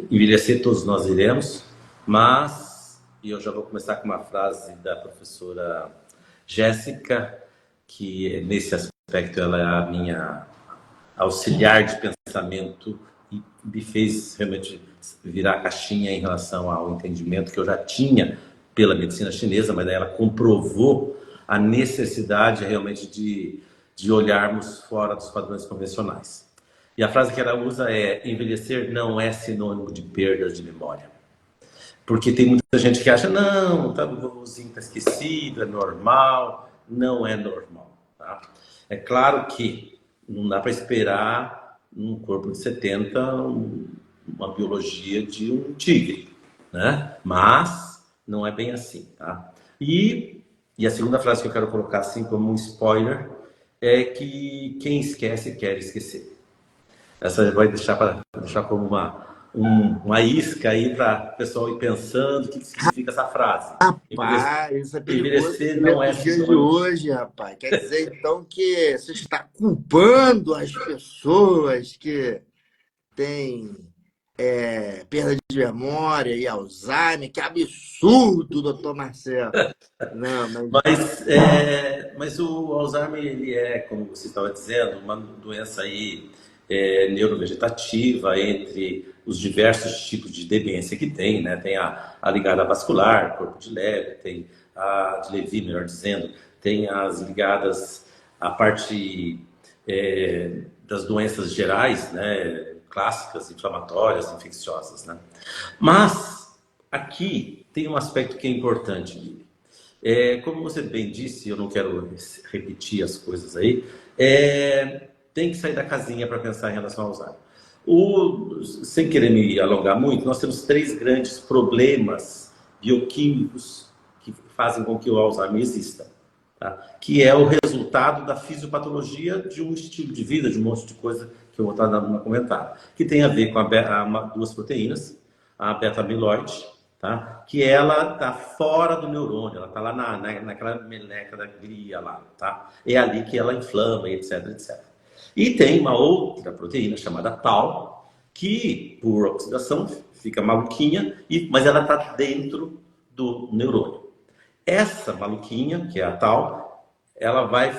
Envelhecer todos nós iremos, mas, e eu já vou começar com uma frase da professora Jéssica, que nesse aspecto ela é a minha auxiliar de pensamento e me fez realmente virar a caixinha em relação ao entendimento que eu já tinha pela medicina chinesa, mas daí ela comprovou a necessidade realmente de olharmos fora dos padrões convencionais. E a frase que ela usa é: envelhecer não é sinônimo de perdas de memória. Porque tem muita gente que acha, não, tá, o vovozinho está esquecido, é normal. Não é normal. Tá? É claro que não dá para esperar num corpo de 70 uma biologia de um tigre, né? Mas não é bem assim, tá? E a segunda frase que eu quero colocar assim como um spoiler é que quem esquece quer esquecer. Essa vai deixar como uma isca aí para o pessoal ir pensando o que significa essa frase. Rapaz, isso é perigoso Envelhecer não é nos dias de sinônimo. hoje, rapaz. Quer dizer, então, que você está culpando as pessoas que têm perda de memória e Alzheimer. Que absurdo, doutor Marcelo. Não, mas... Mas o Alzheimer, ele é, como você estava dizendo, uma doença aí neurovegetativa entre os diversos tipos de demência que tem, né? Tem a ligada vascular, corpo de Levy, tem a de Levy, melhor dizendo, tem as ligadas à parte das doenças gerais, né? Clássicas, inflamatórias, infecciosas, né? Mas aqui tem um aspecto que é importante, Guilherme. Como você bem disse, eu não quero repetir as coisas aí, tem que sair da casinha para pensar em relação ao Alzheimer. Sem querer me alongar muito, nós temos três grandes problemas bioquímicos que fazem com que o Alzheimer exista. Tá? Que é o resultado da fisiopatologia de um estilo de vida, de um monte de coisa que eu vou estar dando no comentário, que tem a ver com duas proteínas, a beta-amiloide, tá? Que ela está fora do neurônio, ela está lá naquela meleca da glia lá, tá? É ali que ela inflama, etc, etc. E tem uma outra proteína chamada tau, que por oxidação fica maluquinha, mas ela está dentro do neurônio. Essa maluquinha, que é a tal, ela vai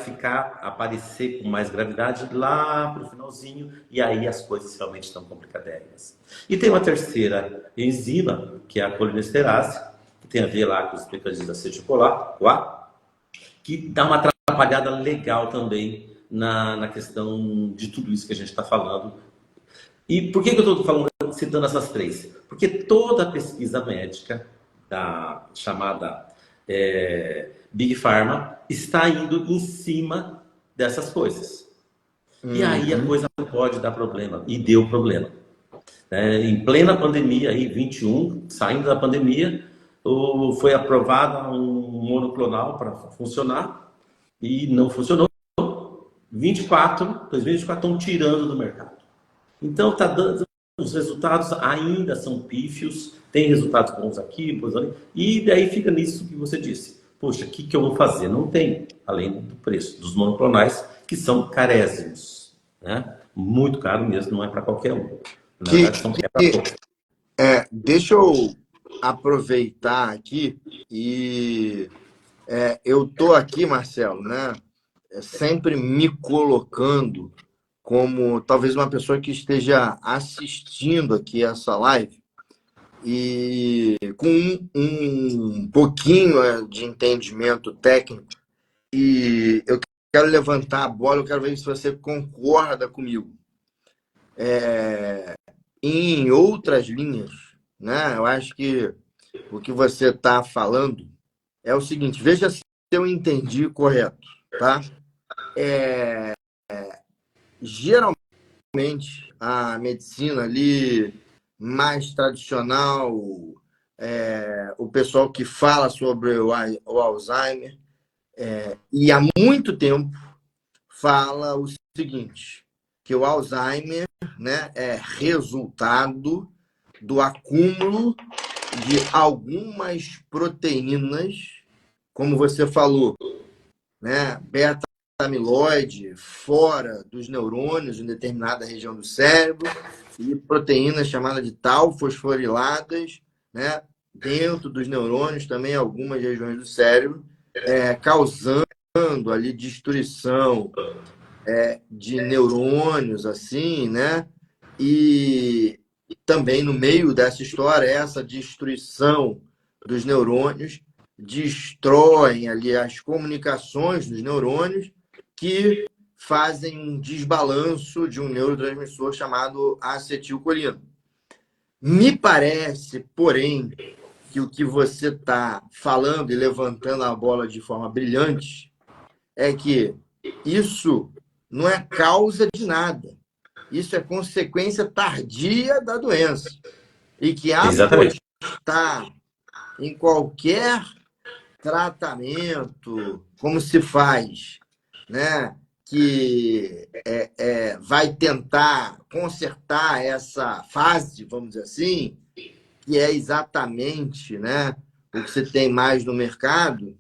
aparecer com mais gravidade lá para o finalzinho, e aí as coisas realmente estão complicadésimas. E tem uma terceira enzima, que é a colinesterase, que tem a ver lá com os mecanismos da acetilcolá, que dá uma atrapalhada legal também na questão de tudo isso que a gente está falando. E por que eu estou citando essas três? Porque toda a pesquisa médica da chamada Big Pharma está indo em cima dessas coisas. E aí a coisa pode dar problema, e deu problema. Em plena pandemia, aí, 21, saindo da pandemia, foi aprovado um monoclonal para funcionar e não funcionou. 2024 estão tirando do mercado. Então, os resultados ainda são pífios, tem resultados bons aqui, bons ali, e daí fica nisso que você disse. Poxa, o que eu vou fazer? Não tem, além do preço dos monoclonais, que são carésimos, né? Muito caro mesmo, não é para qualquer um. Na verdade, é para poucos. Deixa eu aproveitar aqui e eu tô aqui, Marcelo, né? Sempre me colocando como talvez uma pessoa que esteja assistindo aqui essa live e com um pouquinho de entendimento técnico, e eu quero levantar a bola, eu quero ver se você concorda comigo. Em outras linhas, né? Eu acho que o que você está falando é o seguinte, veja se eu entendi correto, tá? Geralmente, a medicina ali mais tradicional, o pessoal que fala sobre o Alzheimer, e há muito tempo fala o seguinte, que o Alzheimer, né, é resultado do acúmulo de algumas proteínas, como você falou, né, amiloide fora dos neurônios em determinada região do cérebro e proteínas chamadas de tau fosforiladas, né, dentro dos neurônios também algumas regiões do cérebro, causando ali destruição de neurônios, assim, né? E também no meio dessa história, essa destruição dos neurônios destroem ali as comunicações dos neurônios que fazem um desbalanço de um neurotransmissor chamado acetilcolina. Me parece, porém, que o que você está falando e levantando a bola de forma brilhante é que isso não é causa de nada. Isso é consequência tardia da doença. E que Exatamente. apostar em qualquer tratamento, como se faz, né, que vai tentar consertar essa fase, vamos dizer assim, que é exatamente, né, o que você tem mais no mercado,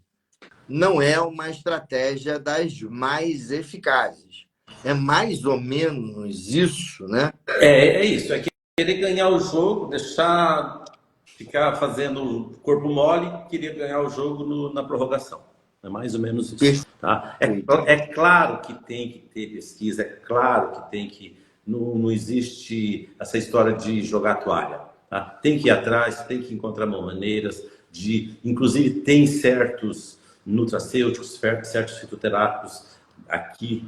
não é uma estratégia das mais eficazes. É mais ou menos isso, né? É isso. É querer ganhar o jogo, deixar ficar fazendo corpo mole, queria ganhar o jogo na prorrogação. É mais ou menos isso. Tá? É claro que tem que ter pesquisa, é claro que tem que. Não existe essa história de jogar toalha. Tá? Tem que ir atrás, tem que encontrar maneiras de. Inclusive, tem certos nutracêuticos, certos fitoterápicos aqui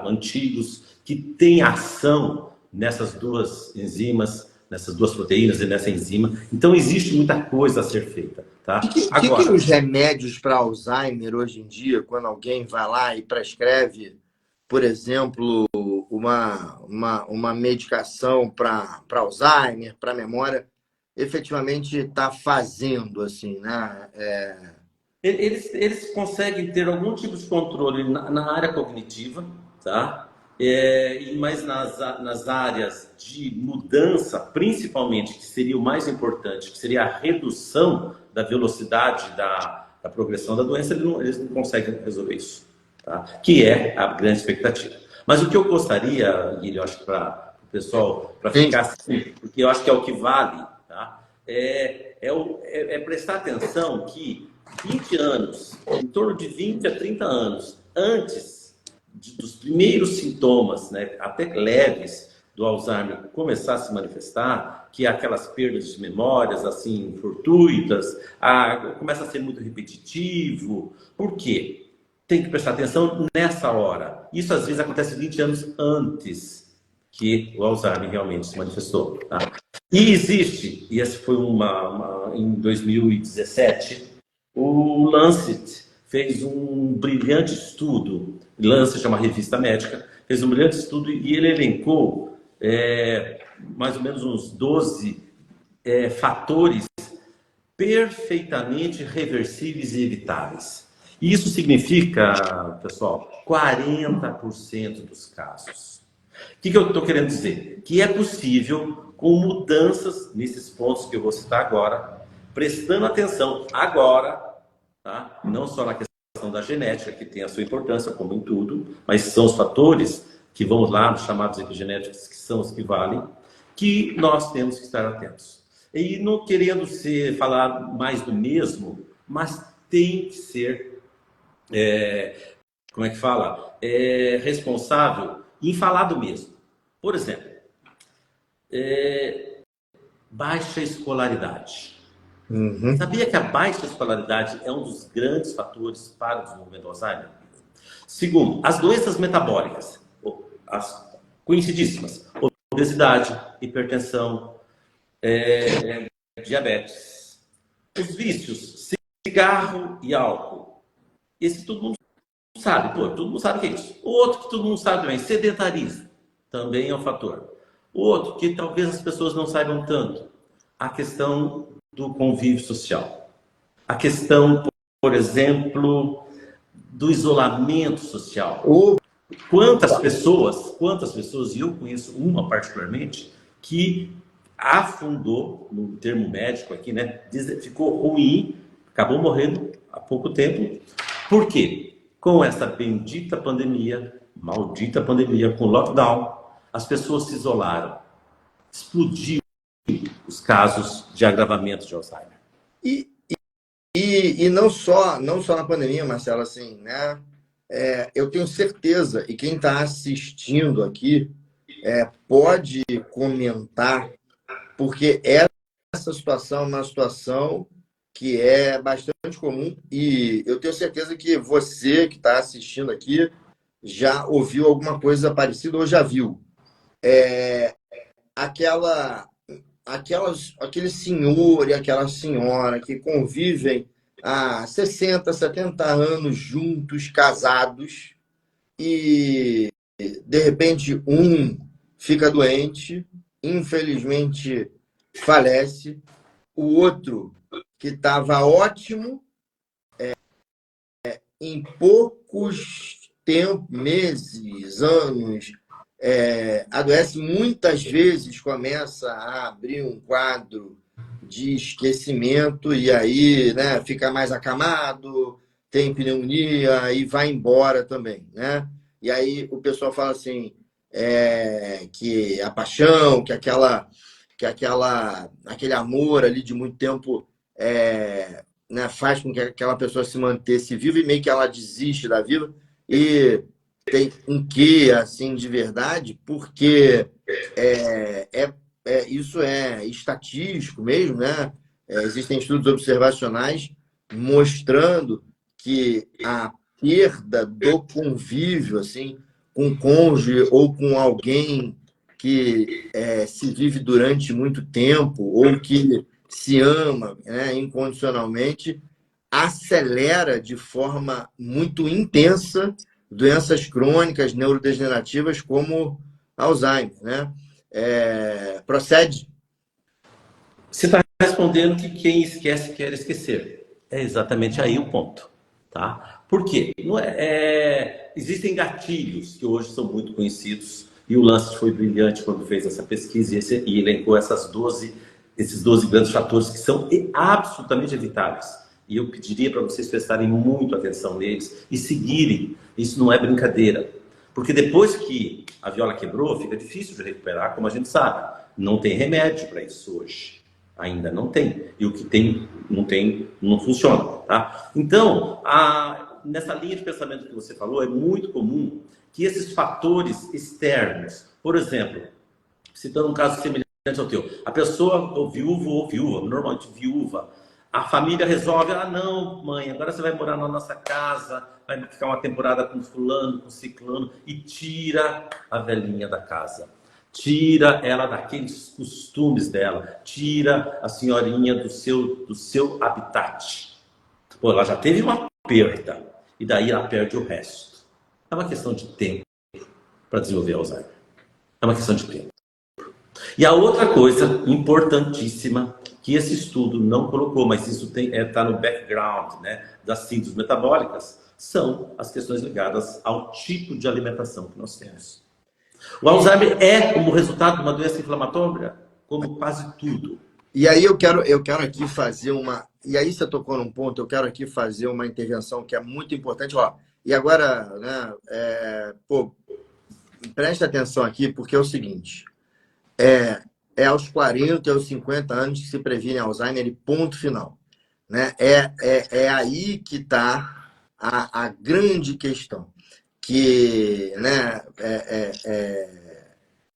antigos que têm ação nessas duas enzimas, nessas duas proteínas e nessa enzima. Então, existe muita coisa a ser feita. Tá? Que os remédios para Alzheimer hoje em dia, quando alguém vai lá e prescreve, por exemplo, uma medicação para Alzheimer, para memória, efetivamente está fazendo, assim, né? Eles conseguem ter algum tipo de controle na área cognitiva, tá? Mas nas áreas de mudança, principalmente, que seria o mais importante, que seria a redução da velocidade da progressão da doença, eles não conseguem resolver isso, tá? Que é a grande expectativa. Mas o que eu gostaria, Guilherme, eu acho que para o pessoal, para ficar assim, porque eu acho que é o que vale, tá? Prestar atenção que 20 anos, em torno de 20 a 30 anos, antes dos primeiros sintomas, né, até leves, do Alzheimer começar a se manifestar, que é aquelas perdas de memórias, assim, fortuitas, começa a ser muito repetitivo. Por quê? Tem que prestar atenção nessa hora. Isso, às vezes, acontece 20 anos antes que o Alzheimer realmente se manifestou. Tá? E existe, e esse foi em 2017, o Lancet fez um brilhante estudo, Lancet é uma revista médica, fez um brilhante estudo e ele elencou mais ou menos uns 12 fatores perfeitamente reversíveis e evitáveis. Isso significa, pessoal, 40% dos casos. O que eu estou querendo dizer? Que é possível, com mudanças nesses pontos que eu vou citar agora, prestando atenção agora, tá? Não só na questão da genética, que tem a sua importância, como em tudo, mas são os fatores que, vamos lá, chamados epigenéticos, que são os que valem, que nós temos que estar atentos. E não querendo falar mais do mesmo, mas tem que ser, como é que fala? Responsável em falar do mesmo. Por exemplo, baixa escolaridade. Sabia que a baixa escolaridade é um dos grandes fatores para o desenvolvimento do Alzheimer? Segundo, as doenças metabólicas, as conhecidíssimas, obesidade, hipertensão, diabetes. Os vícios, cigarro e álcool. Esse todo mundo sabe, todo mundo sabe o que é isso. O outro que todo mundo sabe também, sedentarismo, também é um fator. O outro que talvez as pessoas não saibam tanto, a questão do convívio social. A questão, por exemplo, do isolamento social. Quantas pessoas, e eu conheço uma particularmente, que afundou, no termo médico aqui, né? Ficou ruim, acabou morrendo há pouco tempo. Por quê? Com essa bendita pandemia, maldita pandemia, com lockdown, as pessoas se isolaram. Explodiu os casos de agravamento de Alzheimer. E, e não só na pandemia, Marcelo, assim, né? Eu tenho certeza, e quem está assistindo aqui pode comentar, porque essa situação é uma situação que é bastante comum, e eu tenho certeza que você que está assistindo aqui já ouviu alguma coisa parecida ou já viu. Aquela, aquele senhor e aquela senhora que convivem há 60, 70 anos juntos, casados, e de repente um fica doente, infelizmente falece, o outro que estava ótimo, em poucos tempos, meses, anos, adoece muitas vezes, começa a abrir um quadro de esquecimento e aí, né, fica mais acamado, tem pneumonia e vai embora também, né? E aí o pessoal fala assim, que a paixão, aquele amor ali de muito tempo, né, faz com que aquela pessoa se mantesse viva e meio que ela desiste da vida. E tem um quê, assim, de verdade, porque isso é estatístico mesmo, né? Existem estudos observacionais mostrando que a perda do convívio, assim, com um cônjuge ou com alguém que se vive durante muito tempo ou que se ama, né, incondicionalmente, acelera de forma muito intensa doenças crônicas, neurodegenerativas, como Alzheimer, né? Procede? Você está respondendo que quem esquece quer esquecer. É exatamente aí o ponto. Tá? Por quê? Existem gatilhos que hoje são muito conhecidos, e o Lancet foi brilhante quando fez essa pesquisa e elencou esses 12 grandes fatores que são absolutamente evitáveis. E eu pediria para vocês prestarem muito atenção neles e seguirem. Isso não é brincadeira. Porque depois que a viola quebrou, fica difícil de recuperar, como a gente sabe. Não tem remédio para isso hoje. Ainda não tem. E o que tem, não funciona. Tá? Então, nessa linha de pensamento que você falou, é muito comum que esses fatores externos, por exemplo, citando um caso semelhante ao teu, a pessoa, ou viúva, normalmente viúva, a família resolve, não, mãe, agora você vai morar na nossa casa, vai ficar uma temporada com fulano, com ciclano, e tira a velhinha da casa. Tira ela daqueles costumes dela, tira a senhorinha do seu habitat. Pô, ela já teve uma perda, e daí ela perde o resto. É uma questão de tempo para desenvolver Alzheimer. É uma questão de tempo. E a outra coisa importantíssima que esse estudo não colocou, mas isso está no background, né, das síndromes metabólicas, são as questões ligadas ao tipo de alimentação que nós temos. O Alzheimer é como resultado de uma doença inflamatória, como quase tudo. E aí eu quero aqui fazer uma... E aí você tocou num ponto, eu quero aqui fazer uma intervenção que é muito importante. Ó, e agora, né, preste atenção aqui, porque é o seguinte, aos 40, aos 50 anos que se previne Alzheimer e ponto final. Né? Aí que está a grande questão. Que, né,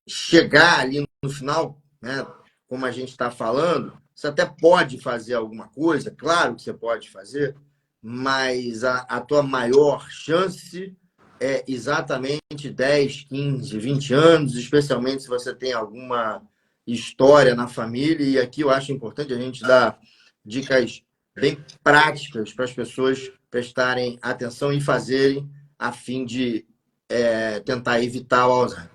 chegar ali no final, né, como a gente está falando, você até pode fazer alguma coisa, claro que você pode fazer, mas a tua maior chance é exatamente 10, 15, 20 anos, especialmente se você tem alguma história na família. E aqui eu acho importante a gente dar dicas bem práticas para as pessoas prestarem atenção e fazerem a fim de tentar evitar o Alzheimer.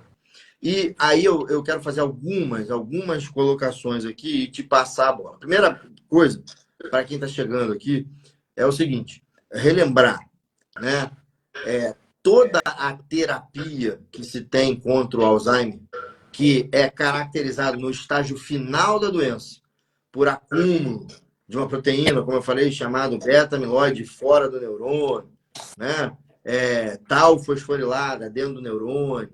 E aí eu quero fazer algumas colocações aqui e te passar a bola. A primeira coisa, para quem está chegando aqui, é o seguinte, relembrar, né? Toda a terapia que se tem contra o Alzheimer, que é caracterizado no estágio final da doença, por acúmulo de uma proteína, como eu falei, chamado beta-amiloide fora do neurônio, né? tal fosforilada dentro do neurônio,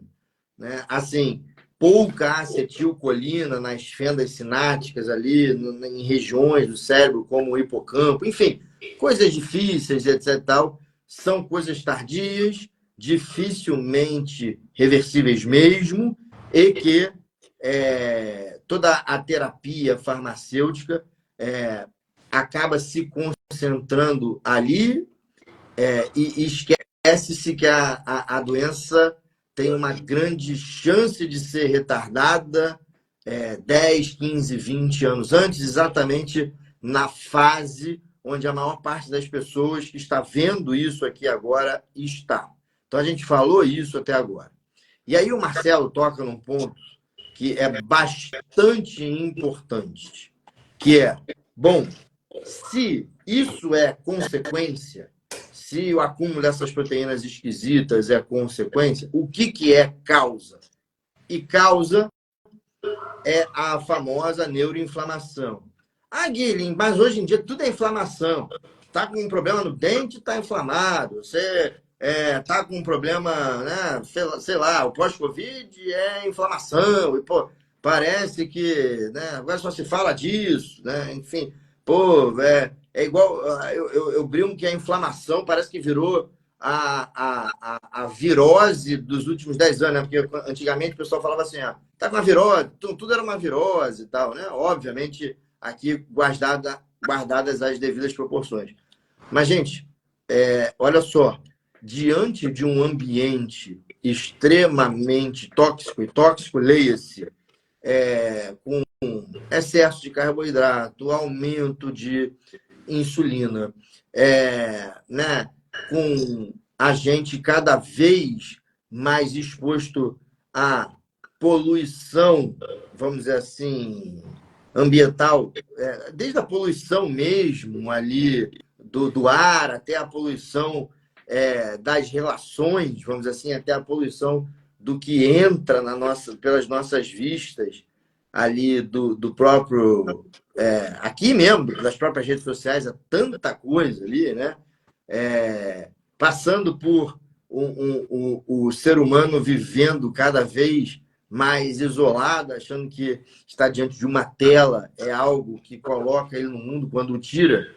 né? Assim, pouca acetilcolina nas fendas sinápticas ali, em regiões do cérebro, como o hipocampo, enfim, coisas difíceis, etc. Tal, são coisas tardias, dificilmente reversíveis mesmo, e que toda a terapia farmacêutica acaba se concentrando ali e esquece-se que a doença tem uma grande chance de ser retardada 10, 15, 20 anos antes, exatamente na fase onde a maior parte das pessoas que está vendo isso aqui agora está. Então, a gente falou isso até agora. E aí o Marcelo toca num ponto que é bastante importante, que é, bom, se isso é consequência, se o acúmulo dessas proteínas esquisitas é consequência, o que é causa? E causa é a famosa neuroinflamação. Ah, Guilherme, mas hoje em dia tudo é inflamação. Está com um problema no dente, está inflamado. Você está com um problema, né? Sei lá, o pós-Covid é inflamação. E, pô, parece que, né, agora só se fala disso, né? Enfim, pô, é igual. Eu brinco que a inflamação parece que virou a virose dos últimos 10 anos, né? Porque antigamente o pessoal falava assim, tá com uma virose, tudo era uma virose e tal, né? Obviamente, aqui guardadas as devidas proporções. Mas, gente, olha só, diante de um ambiente extremamente tóxico, e tóxico, leia-se, com excesso de carboidrato, aumento de insulina, né, com a gente cada vez mais exposto à poluição, vamos dizer assim, ambiental, desde a poluição mesmo ali do ar até a poluição das relações, vamos dizer assim, até a poluição do que entra pelas nossas vistas ali do próprio aqui mesmo, das próprias redes sociais, há tanta coisa ali, né? Passando por o ser humano vivendo cada vez mais isolado, achando que está diante de uma tela é algo que coloca ele no mundo quando o tira.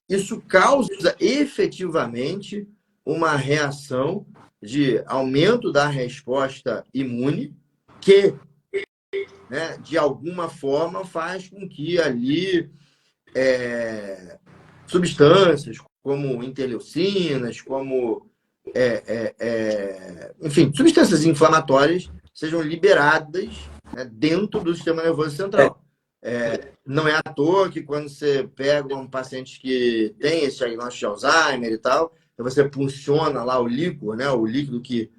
Isso causa efetivamente uma reação de aumento da resposta imune que, né, de alguma forma, faz com que ali substâncias como interleucinas, como enfim, substâncias inflamatórias sejam liberadas, né, dentro do sistema nervoso central. Não é à toa que quando você pega um paciente que tem esse diagnóstico de Alzheimer e tal, você punciona lá o líquido, né, o líquido que,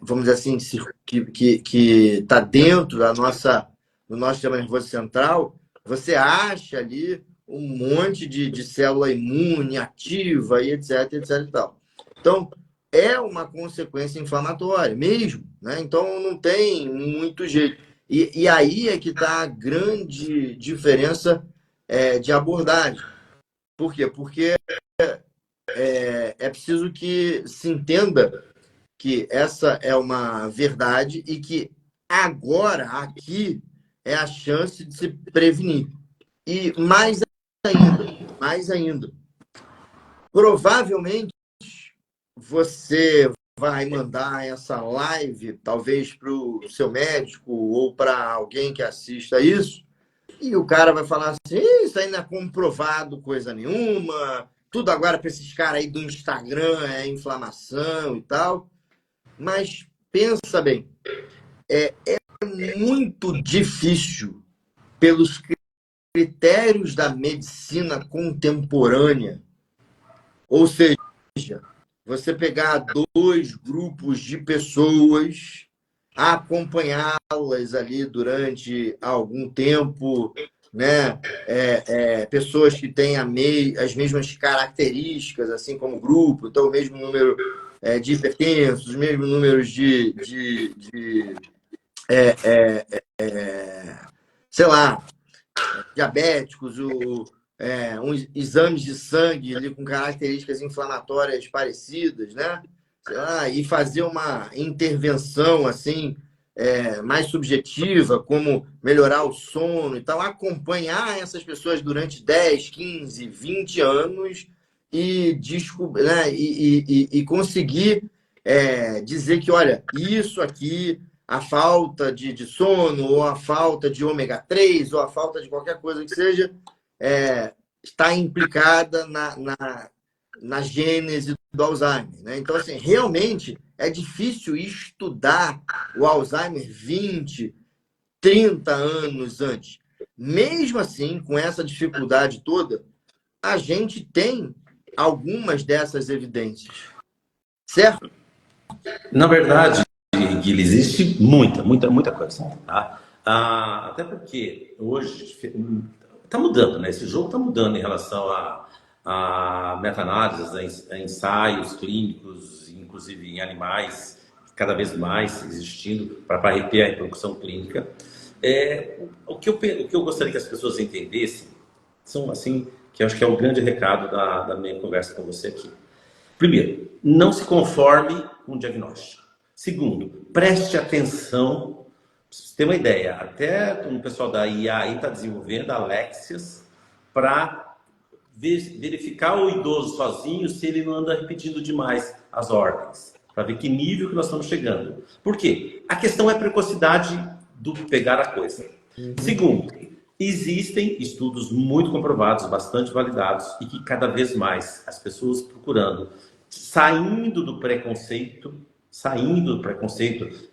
vamos dizer assim, que está dentro do nosso sistema nervoso central, você acha ali um monte de célula imune ativa e etc, etc e tal. Então, é uma consequência inflamatória mesmo, né? Então, não tem muito jeito. E aí é que está a grande diferença de abordagem. Por quê? Porque é preciso que se entenda que essa é uma verdade e que agora, aqui, é a chance de se prevenir. E mais ainda, provavelmente você vai mandar essa live, talvez para o seu médico ou para alguém que assista isso, e o cara vai falar assim, isso aí não é comprovado coisa nenhuma, tudo agora para esses caras aí do Instagram é inflamação e tal. Mas pensa bem, é muito difícil, pelos critérios da medicina contemporânea, ou seja, você pegar dois grupos de pessoas, acompanhá-las ali durante algum tempo, né? Pessoas que têm as mesmas características, assim como o grupo, então o mesmo número de hipertensos, os mesmos números sei lá, diabéticos, uns exames de sangue ali com características inflamatórias parecidas, né? sei lá, e fazer uma intervenção assim mais subjetiva, como melhorar o sono e tal, acompanhar essas pessoas durante 10, 15, 20 anos e, né, e conseguir dizer que, olha, isso aqui, a falta de sono, ou a falta de ômega 3 ou a falta de qualquer coisa que seja, está implicada na gênese do Alzheimer, né? Então, assim, realmente é difícil estudar o Alzheimer 20, 30 anos antes. Mesmo assim, com essa dificuldade toda, a gente tem algumas dessas evidências, certo? Na verdade, Guilherme, existe muita coisa, tá? Até porque hoje está mudando, né? Esse jogo está mudando em relação a meta-análises, a ensaios clínicos, inclusive em animais, cada vez mais existindo para reter a reprodução clínica. O que eu gostaria que as pessoas entendessem são, assim, que eu acho que é o grande recado da minha conversa com você aqui. Primeiro, não se conforme com o diagnóstico. Segundo, preste atenção. Pra você ter uma ideia, até o pessoal da IA está desenvolvendo Alexias para verificar o idoso sozinho se ele não anda repetindo demais as ordens, para ver que nível que nós estamos chegando. Por quê? A questão é a precocidade do pegar a coisa. Segundo, existem estudos muito comprovados, bastante validados, e que cada vez mais as pessoas procurando, saindo do preconceito,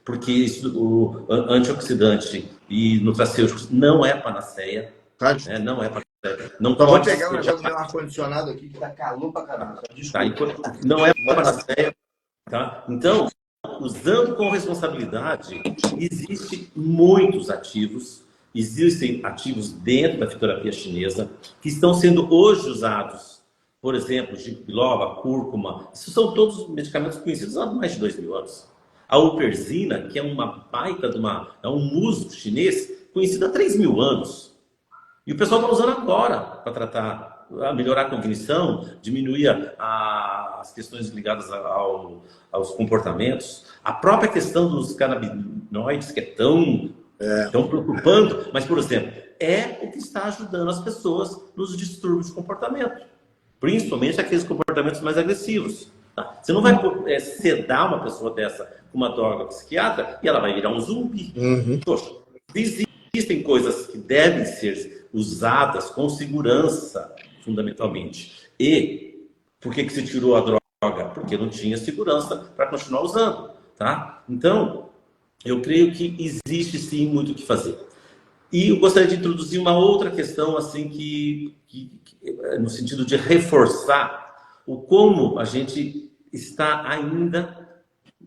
porque o antioxidante e nutracêuticos não é panaceia, Tá. não é panaceia. Não Só vou pode pegar o ser. negócio do meu ar-condicionado aqui, que tá calor pra caramba. Desculpa. Não é panaceia, tá? Então, usando com responsabilidade, existem muitos ativos, existem ativos dentro da fitoterapia chinesa que estão sendo hoje usados, por exemplo, ginkgo biloba, cúrcuma, isso são todos medicamentos conhecidos há mais de 2.000 anos. A uperzina, que é uma baita é um musgo chinês conhecido há 3.000 anos. E o pessoal está usando agora para tratar, melhorar a cognição, diminuir as questões ligadas aos comportamentos. A própria questão dos canabinoides, que é tão preocupante, mas, por exemplo, é o que está ajudando as pessoas nos distúrbios de comportamento. Principalmente aqueles comportamentos mais agressivos. Tá? Você não vai sedar uma pessoa dessa com uma droga psiquiatra e ela vai virar um zumbi. Poxa, existem coisas que devem ser usadas com segurança, fundamentalmente. E por que se tirou a droga? Porque não tinha segurança para continuar usando. Tá? Então, eu creio que existe sim muito o que fazer. E eu gostaria de introduzir uma outra questão, assim, que no sentido de reforçar o como a gente está ainda,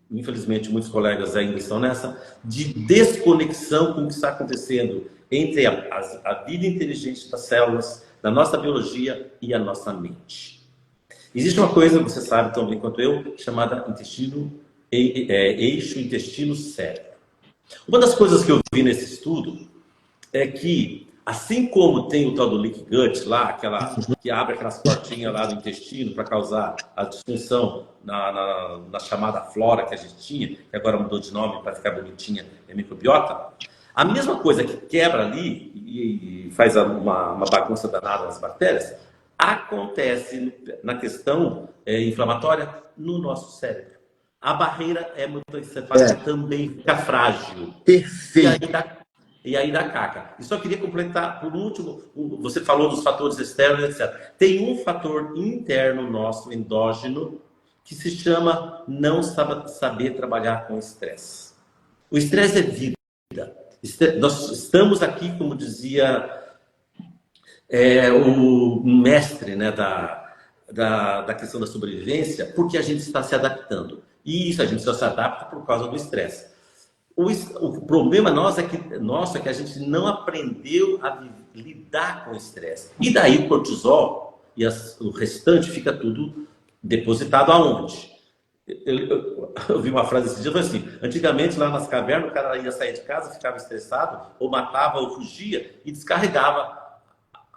infelizmente muitos colegas ainda estão nessa, de desconexão com o que está acontecendo entre a vida inteligente das células, da nossa biologia e a nossa mente. Existe uma coisa, você sabe tão bem quanto eu, chamada eixo intestino-cérebro. Uma das coisas que eu vi nesse estudo é que, assim como tem o tal do leaky gut lá, que abre aquelas portinhas lá do intestino para causar a disfunção na chamada flora que a gente tinha, que agora mudou de nome para ficar bonitinha, é microbiota, a mesma coisa que quebra ali e faz uma bagunça danada nas bactérias, acontece na questão inflamatória no nosso cérebro. A barreira hematoencefálica também fica frágil. Perfeito. E aí dá caca. E só queria complementar, por último, você falou dos fatores externos, etc. Tem um fator interno nosso, endógeno, que se chama não saber trabalhar com estresse. O estresse é vida. Nós estamos aqui, como dizia o mestre, né, da questão da sobrevivência, porque a gente está se adaptando. E isso a gente só se adapta por causa do estresse. O problema nosso é que a gente não aprendeu a lidar com o estresse. E daí o cortisol e o restante fica tudo depositado aonde? Eu vi uma frase esse dia, foi assim: antigamente lá nas cavernas o cara ia sair de casa, ficava estressado, ou matava ou fugia e descarregava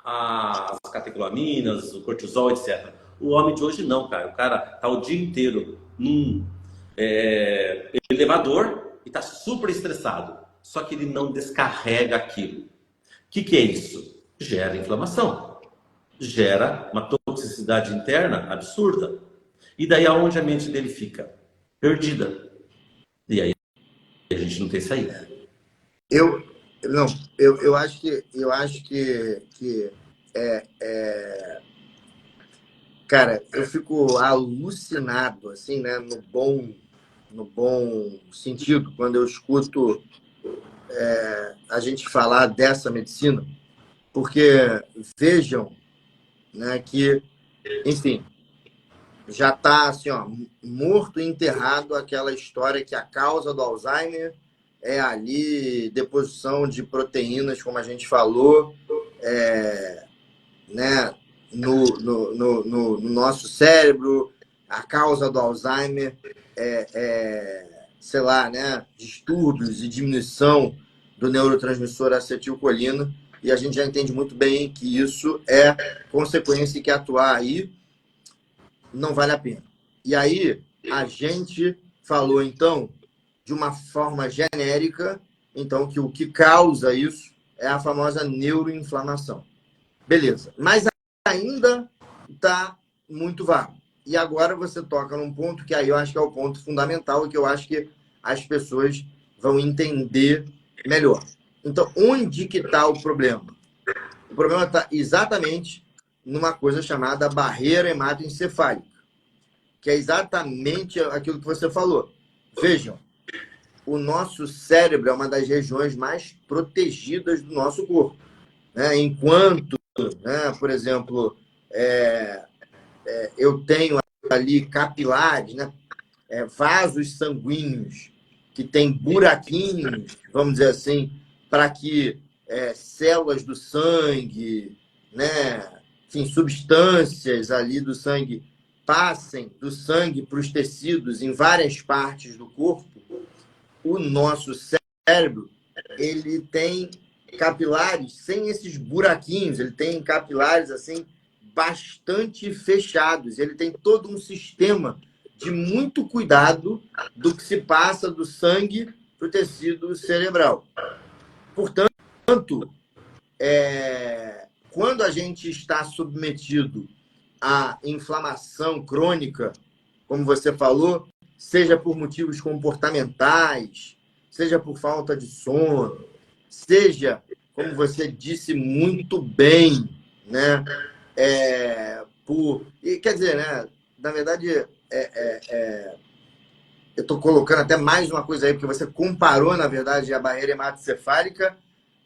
as catecolaminas, o cortisol, etc. O homem de hoje não, cara. O cara tá o dia inteiro num elevador e está super estressado. Só que ele não descarrega aquilo. O que é isso? Gera inflamação. Gera uma toxicidade interna absurda. E daí aonde a mente dele fica? Perdida. E aí a gente não tem saída. Eu, não, eu acho que cara, eu fico alucinado, assim, né, no bom sentido, quando eu escuto a gente falar dessa medicina, porque vejam, né, que, enfim, já está assim, ó, morto e enterrado aquela história que a causa do Alzheimer é ali deposição de proteínas, como a gente falou, né, no nosso cérebro. A causa do Alzheimer sei lá, né, distúrbios e diminuição do neurotransmissor acetilcolina, e a gente já entende muito bem que isso é consequência e que atuar aí não vale a pena. E aí a gente falou, então, de uma forma genérica, então, que o que causa isso é a famosa neuroinflamação. Beleza. Mas ainda está muito vago. E agora você toca num ponto que aí eu acho que é o ponto fundamental e que eu acho que as pessoas vão entender melhor. Então, onde que está o problema? O problema está exatamente numa coisa chamada barreira hematoencefálica, que é exatamente aquilo que você falou. Vejam, o nosso cérebro é uma das regiões mais protegidas do nosso corpo, né? Enquanto, né, por exemplo, eu tenho ali capilares, né, vasos sanguíneos que têm buraquinhos, vamos dizer assim, para que células do sangue, né, enfim, substâncias ali do sangue passem do sangue para os tecidos em várias partes do corpo. O nosso cérebro, ele tem capilares sem esses buraquinhos, ele tem capilares assim bastante fechados, ele tem todo um sistema de muito cuidado do que se passa do sangue para o tecido cerebral. Portanto, quando a gente está submetido à inflamação crônica, como você falou, seja por motivos comportamentais, seja por falta de sono, seja, como você disse muito bem, né, quer dizer, né, na verdade, eu estou colocando até mais uma coisa aí, porque você comparou, na verdade, a barreira hematoencefálica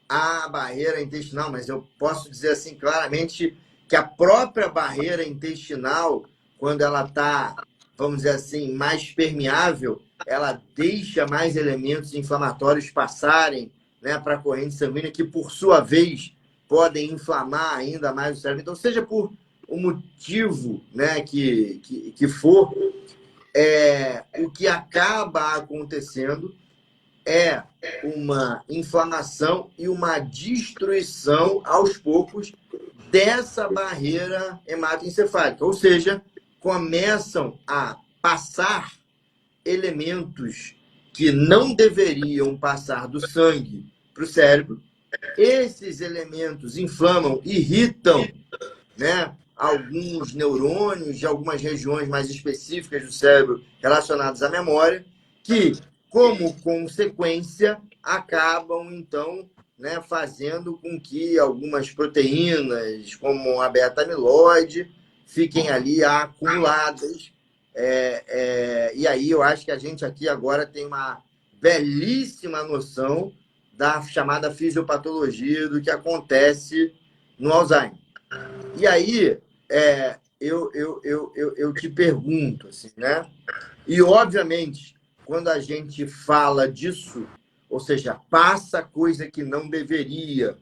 à barreira intestinal, mas eu posso dizer assim claramente que a própria barreira intestinal, quando ela está, vamos dizer assim, mais permeável, ela deixa mais elementos inflamatórios passarem, né, para a corrente sanguínea, que por sua vez podem inflamar ainda mais o cérebro. Então, seja por o motivo, né, que for, o que acaba acontecendo é uma inflamação e uma destruição aos poucos dessa barreira hematoencefálica. Ou seja, começam a passar elementos que não deveriam passar do sangue para o cérebro. Esses elementos inflamam, irritam, né, alguns neurônios de algumas regiões mais específicas do cérebro relacionadas à memória, que, como consequência, acabam, então, né, fazendo com que algumas proteínas, como a beta-amiloide, fiquem ali acumuladas. E aí eu acho que a gente aqui agora tem uma belíssima noção da chamada fisiopatologia do que acontece no Alzheimer. E aí, eu te pergunto, assim, né? E, obviamente, quando a gente fala disso, ou seja, passa coisa que não deveria,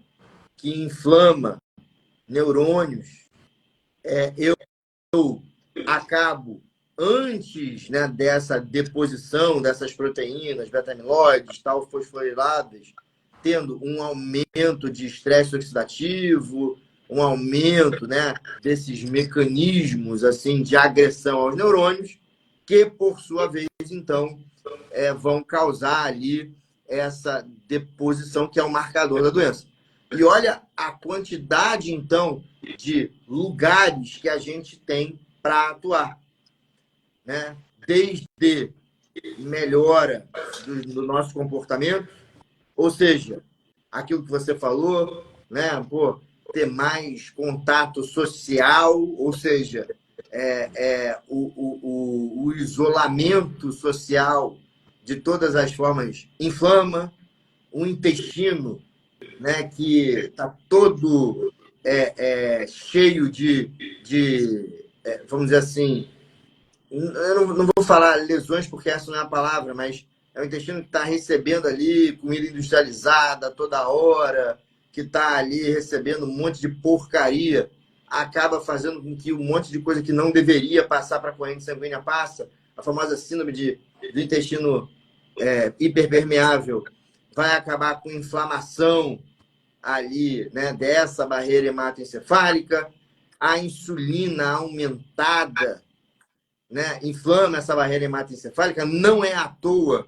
que inflama neurônios, eu acabo, antes, né, dessa deposição dessas proteínas, beta-amiloides, tal, fosforiladas, tendo um aumento de estresse oxidativo, um aumento, né, desses mecanismos assim de agressão aos neurônios, que, por sua vez, então, vão causar ali essa deposição, que é o marcador da doença. E olha a quantidade, então, de lugares que a gente tem para atuar, né? Desde melhora do nosso comportamento, ou seja, aquilo que você falou, né? Pô, ter mais contato social, ou seja, o isolamento social de todas as formas inflama o intestino, né? Que está todo cheio vamos dizer assim, eu não vou falar lesões porque essa não é a palavra, mas é o intestino que está recebendo ali comida industrializada toda hora, que está ali recebendo um monte de porcaria, acaba fazendo com que um monte de coisa que não deveria passar para a corrente sanguínea passa. A famosa síndrome do intestino hiperpermeável vai acabar com inflamação ali, né, dessa barreira hematoencefálica, a insulina aumentada, né, inflama essa barreira hematoencefálica. Não é à toa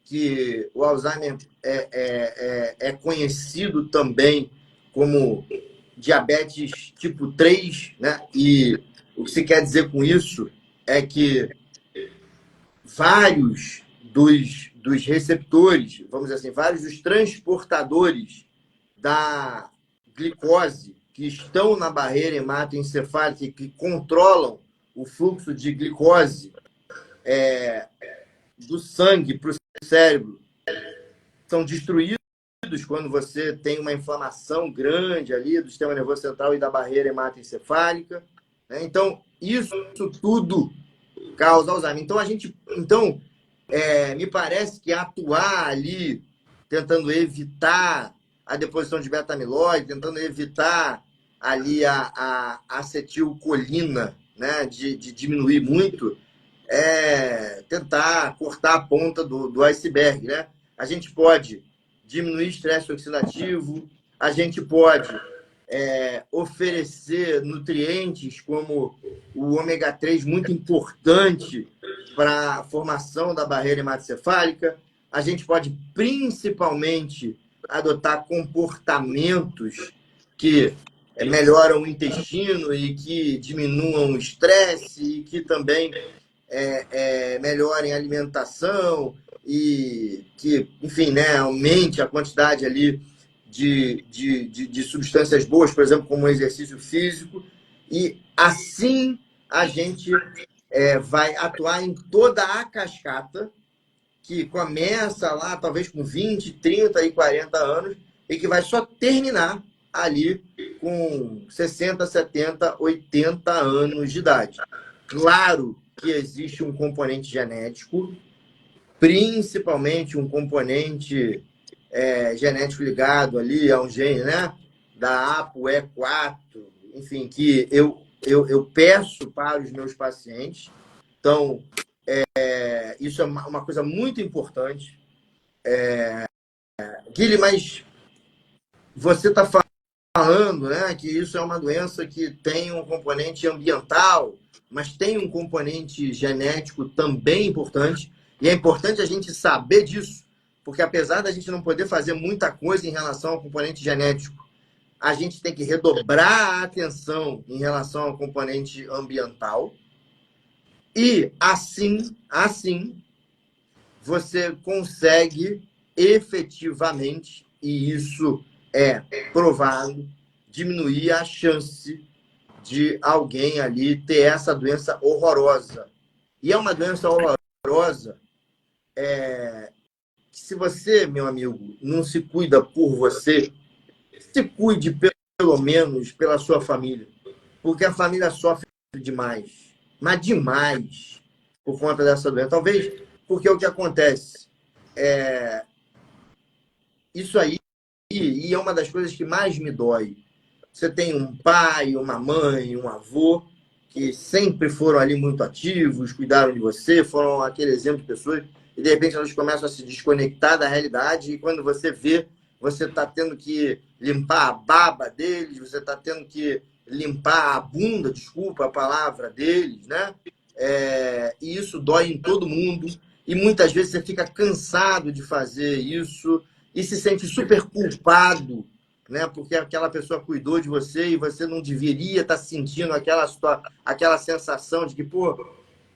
que o Alzheimer é conhecido também como diabetes tipo 3, né? E o que se quer dizer com isso é que vários dos receptores, vamos dizer assim, vários dos transportadores da glicose que estão na barreira hematoencefálica e que controlam o fluxo de glicose do sangue para o cérebro são destruídos quando você tem uma inflamação grande ali do sistema nervoso central e da barreira hematoencefálica, né? Então, isso tudo causa Alzheimer. Então, me parece que atuar ali, tentando evitar a deposição de beta-amiloide, tentando evitar ali a acetilcolina, né, de diminuir muito, tentar cortar a ponta do iceberg, né? A gente pode diminuir estresse oxidativo, a gente pode oferecer nutrientes como o ômega 3, muito importante para a formação da barreira hematoencefálica. A gente pode principalmente adotar comportamentos que melhoram o intestino e que diminuam o estresse e que também melhorem a alimentação e que, enfim, né, aumente a quantidade ali de substâncias boas, por exemplo, como o exercício físico. E assim a gente vai atuar em toda a cascata, que começa lá talvez com 20, 30 e 40 anos e que vai só terminar ali com 60, 70, 80 anos de idade. Claro que existe um componente genético, principalmente um componente genético ligado ali a um gene, né, da ApoE4, enfim, que eu peço para os meus pacientes. Então, isso é uma coisa muito importante. Guilherme, mas você está falando, né, que isso é uma doença que tem um componente ambiental, mas tem um componente genético também importante. E é importante a gente saber disso, porque apesar da gente não poder fazer muita coisa em relação ao componente genético, a gente tem que redobrar a atenção em relação ao componente ambiental. E assim você consegue efetivamente, e isso é provado, diminuir a chance de alguém ali ter essa doença horrorosa. E é uma doença horrorosa que, se você, meu amigo, não se cuida por você, se cuide pelo menos pela sua família. Porque a família sofre demais, mas demais, por conta dessa doença. Talvez porque o que acontece isso aí, e é uma das coisas que mais me dói. Você tem um pai, uma mãe, um avô que sempre foram ali muito ativos, cuidaram de você, foram aquele exemplo de pessoas, e de repente elas começam a se desconectar da realidade, e quando você vê, você está tendo que limpar a baba deles, você está tendo que limpar a bunda, desculpa a palavra deles, né? e isso dói em todo mundo, e muitas vezes você fica cansado de fazer isso e se sente super culpado, né? Porque aquela pessoa cuidou de você e você não deveria estar sentindo aquela sensação de que, pô,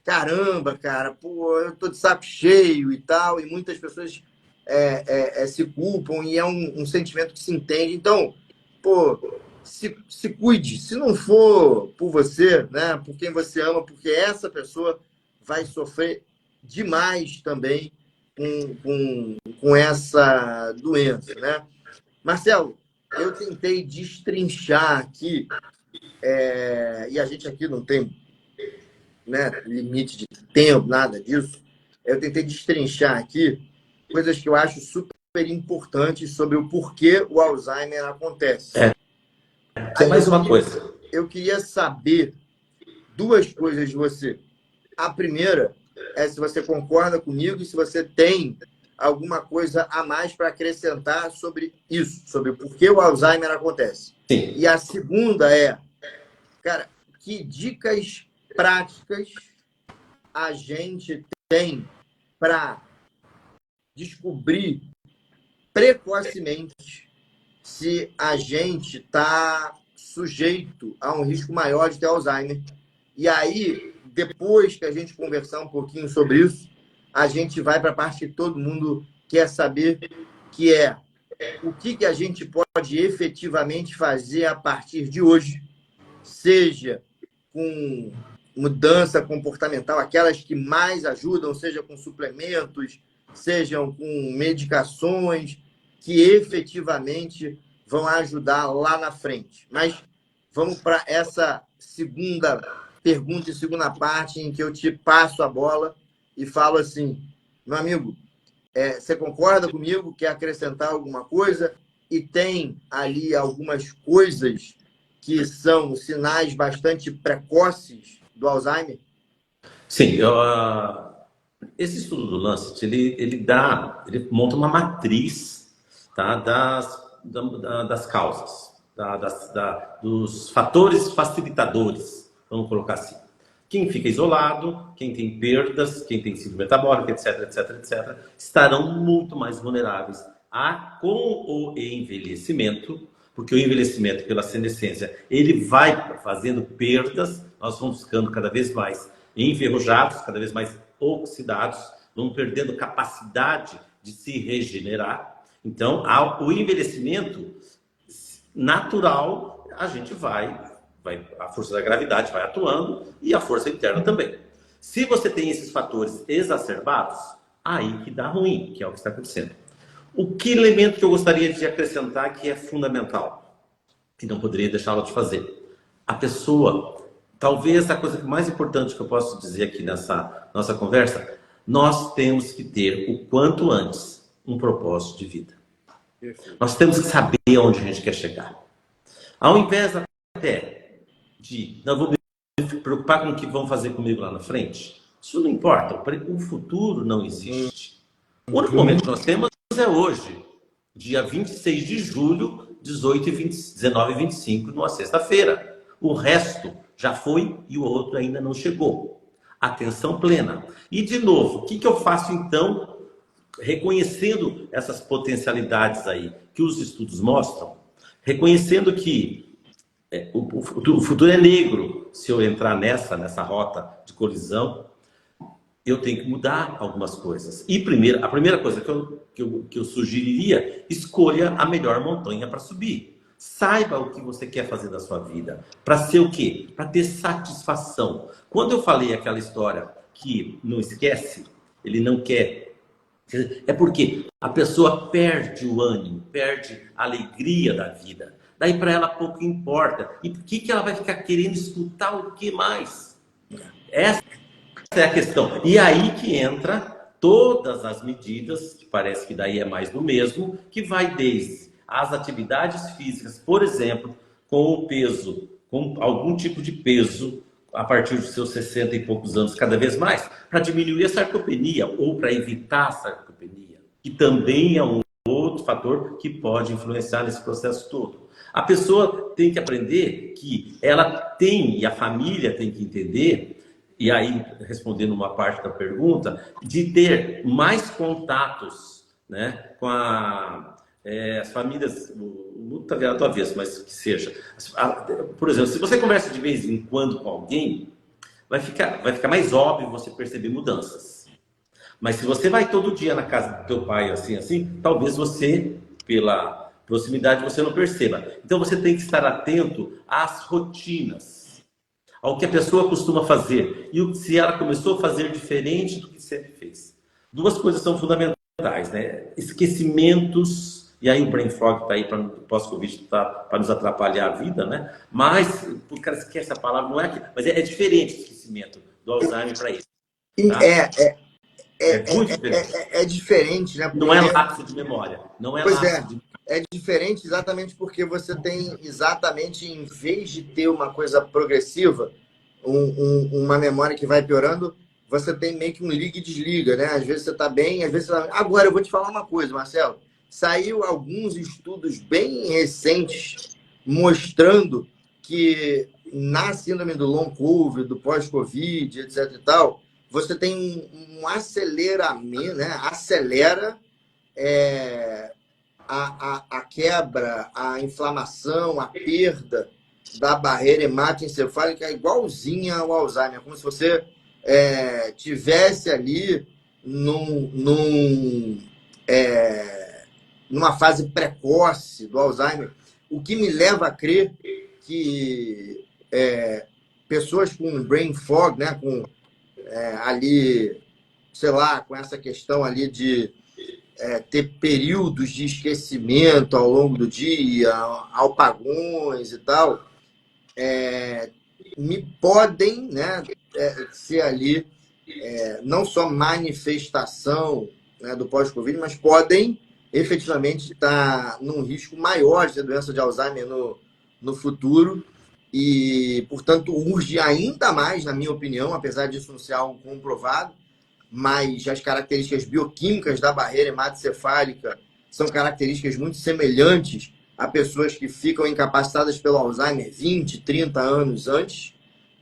caramba, cara, pô, eu tô de saco cheio e tal, e muitas pessoas se culpam e é um sentimento que se entende. Então, pô, se cuide. Se não for por você, né, por quem você ama, porque essa pessoa vai sofrer demais também com essa doença, né? Marcelo, eu tentei destrinchar aqui, e a gente aqui não tem, né, limite de tempo, nada disso. Eu tentei destrinchar aqui coisas que eu acho super importantes sobre o porquê o Alzheimer acontece. Tem Aí mais uma coisa. eu queria saber duas coisas de você. A primeira é se você concorda comigo e se você tem alguma coisa a mais para acrescentar sobre isso, sobre o porquê o Alzheimer acontece. Sim. E a segunda é, cara, que dicas práticas a gente tem para descobrir precocemente se a gente está sujeito a um risco maior de ter Alzheimer. E aí, depois que a gente conversar um pouquinho sobre isso, a gente vai para a parte que todo mundo quer saber, que é o que a gente pode efetivamente fazer a partir de hoje, seja com mudança comportamental, aquelas que mais ajudam, seja com suplementos, sejam com medicações, que efetivamente vão ajudar lá na frente. Mas vamos para essa segunda pergunta e segunda parte, em que eu te passo a bola e falo assim, meu amigo, você concorda comigo? Quer acrescentar alguma coisa? E tem ali algumas coisas que são sinais bastante precoces do Alzheimer? Sim, esse estudo do Lancet, ele monta uma matriz, tá, das causas, dos fatores facilitadores, vamos colocar assim. Quem fica isolado, quem tem perdas, quem tem síndrome metabólica, etc, etc, etc, estarão muito mais vulneráveis com o envelhecimento, porque o envelhecimento pela senescência, ele vai fazendo perdas, nós vamos ficando cada vez mais enferrujados, cada vez mais oxidados, vamos perdendo capacidade de se regenerar. Então, o envelhecimento natural, a gente a força da gravidade vai atuando e a força interna também. Se você tem esses fatores exacerbados, aí que dá ruim, que é o que está acontecendo. Que elemento que eu gostaria de acrescentar que é fundamental, que não poderia deixá-la de fazer? A pessoa, talvez a coisa mais importante que eu posso dizer aqui nessa nossa conversa, nós temos que ter o quanto antes um propósito de vida. Nós temos que saber onde a gente quer chegar. Ao invés até de não vou me preocupar com o que vão fazer comigo lá na frente, isso não importa, o futuro não existe. O único momento que nós temos é hoje, dia 26 de julho, 19 e 25, numa sexta-feira. O resto já foi e o outro ainda não chegou. Atenção plena. E, de novo, o que eu faço então, reconhecendo essas potencialidades aí que os estudos mostram, reconhecendo que o futuro é negro, se eu entrar nessa rota de colisão, eu tenho que mudar algumas coisas. E a primeira coisa que eu sugeriria, escolha a melhor montanha para subir. Saiba o que você quer fazer da sua vida. Para ser o quê? Para ter satisfação. Quando eu falei aquela história que não esquece, ele não quer. É porque a pessoa perde o ânimo, perde a alegria da vida. Daí para ela pouco importa. E por que ela vai ficar querendo escutar o que mais? Essa é a questão. E aí que entra todas as medidas, que parece que daí é mais do mesmo, que vai desde as atividades físicas, por exemplo, com o peso, com algum tipo de peso, a partir dos seus 60 e poucos anos, cada vez mais, para diminuir a sarcopenia ou para evitar a sarcopenia, que também é um outro fator que pode influenciar nesse processo todo. A pessoa tem que aprender que ela tem, e a família tem que entender, e aí, respondendo uma parte da pergunta, de ter mais contatos, né, com as famílias, o mundo está virado do avesso, mas que seja. Por exemplo, se você conversa de vez em quando com alguém, vai ficar mais óbvio você perceber mudanças. Mas se você vai todo dia na casa do teu pai, assim, talvez você, pela proximidade, você não perceba. Então você tem que estar atento às rotinas, ao que a pessoa costuma fazer e se ela começou a fazer diferente do que sempre fez. Duas coisas são fundamentais, né? Esquecimentos, e aí o brain fog está aí para o pós-Covid para nos atrapalhar a vida, né? Mas o cara esquece a palavra, não é que, mas é diferente o esquecimento do Alzheimer para isso, tá? Muito diferente. É diferente, né? Não é Porque, lapso de memória. Não é pois lapso é, de. é diferente exatamente porque você tem exatamente, em vez de ter uma coisa progressiva, uma memória que vai piorando, você tem meio que um liga e desliga, né? Às vezes você está bem, às vezes você tá... Agora, eu vou te falar uma coisa, Marcelo. Saiu alguns estudos bem recentes mostrando que na síndrome do long COVID, do pós-Covid, etc e tal, você tem um aceleramento, né? Acelera a quebra, a inflamação, a perda da barreira hematoencefálica é igualzinha ao Alzheimer, como se você tivesse ali numa fase precoce do Alzheimer, o que me leva a crer que pessoas com brain fog, né, com ali, sei lá, com essa questão ali de ter períodos de esquecimento ao longo do dia, apagões e tal, me podem, né, ser ali não só manifestação, né, do pós-Covid, mas podem efetivamente estar num risco maior de ter doença de Alzheimer no futuro e, portanto, urge ainda mais, na minha opinião, apesar disso não ser algo comprovado, mas as características bioquímicas da barreira hematocefálica são características muito semelhantes a pessoas que ficam incapacitadas pelo Alzheimer 20, 30 anos antes,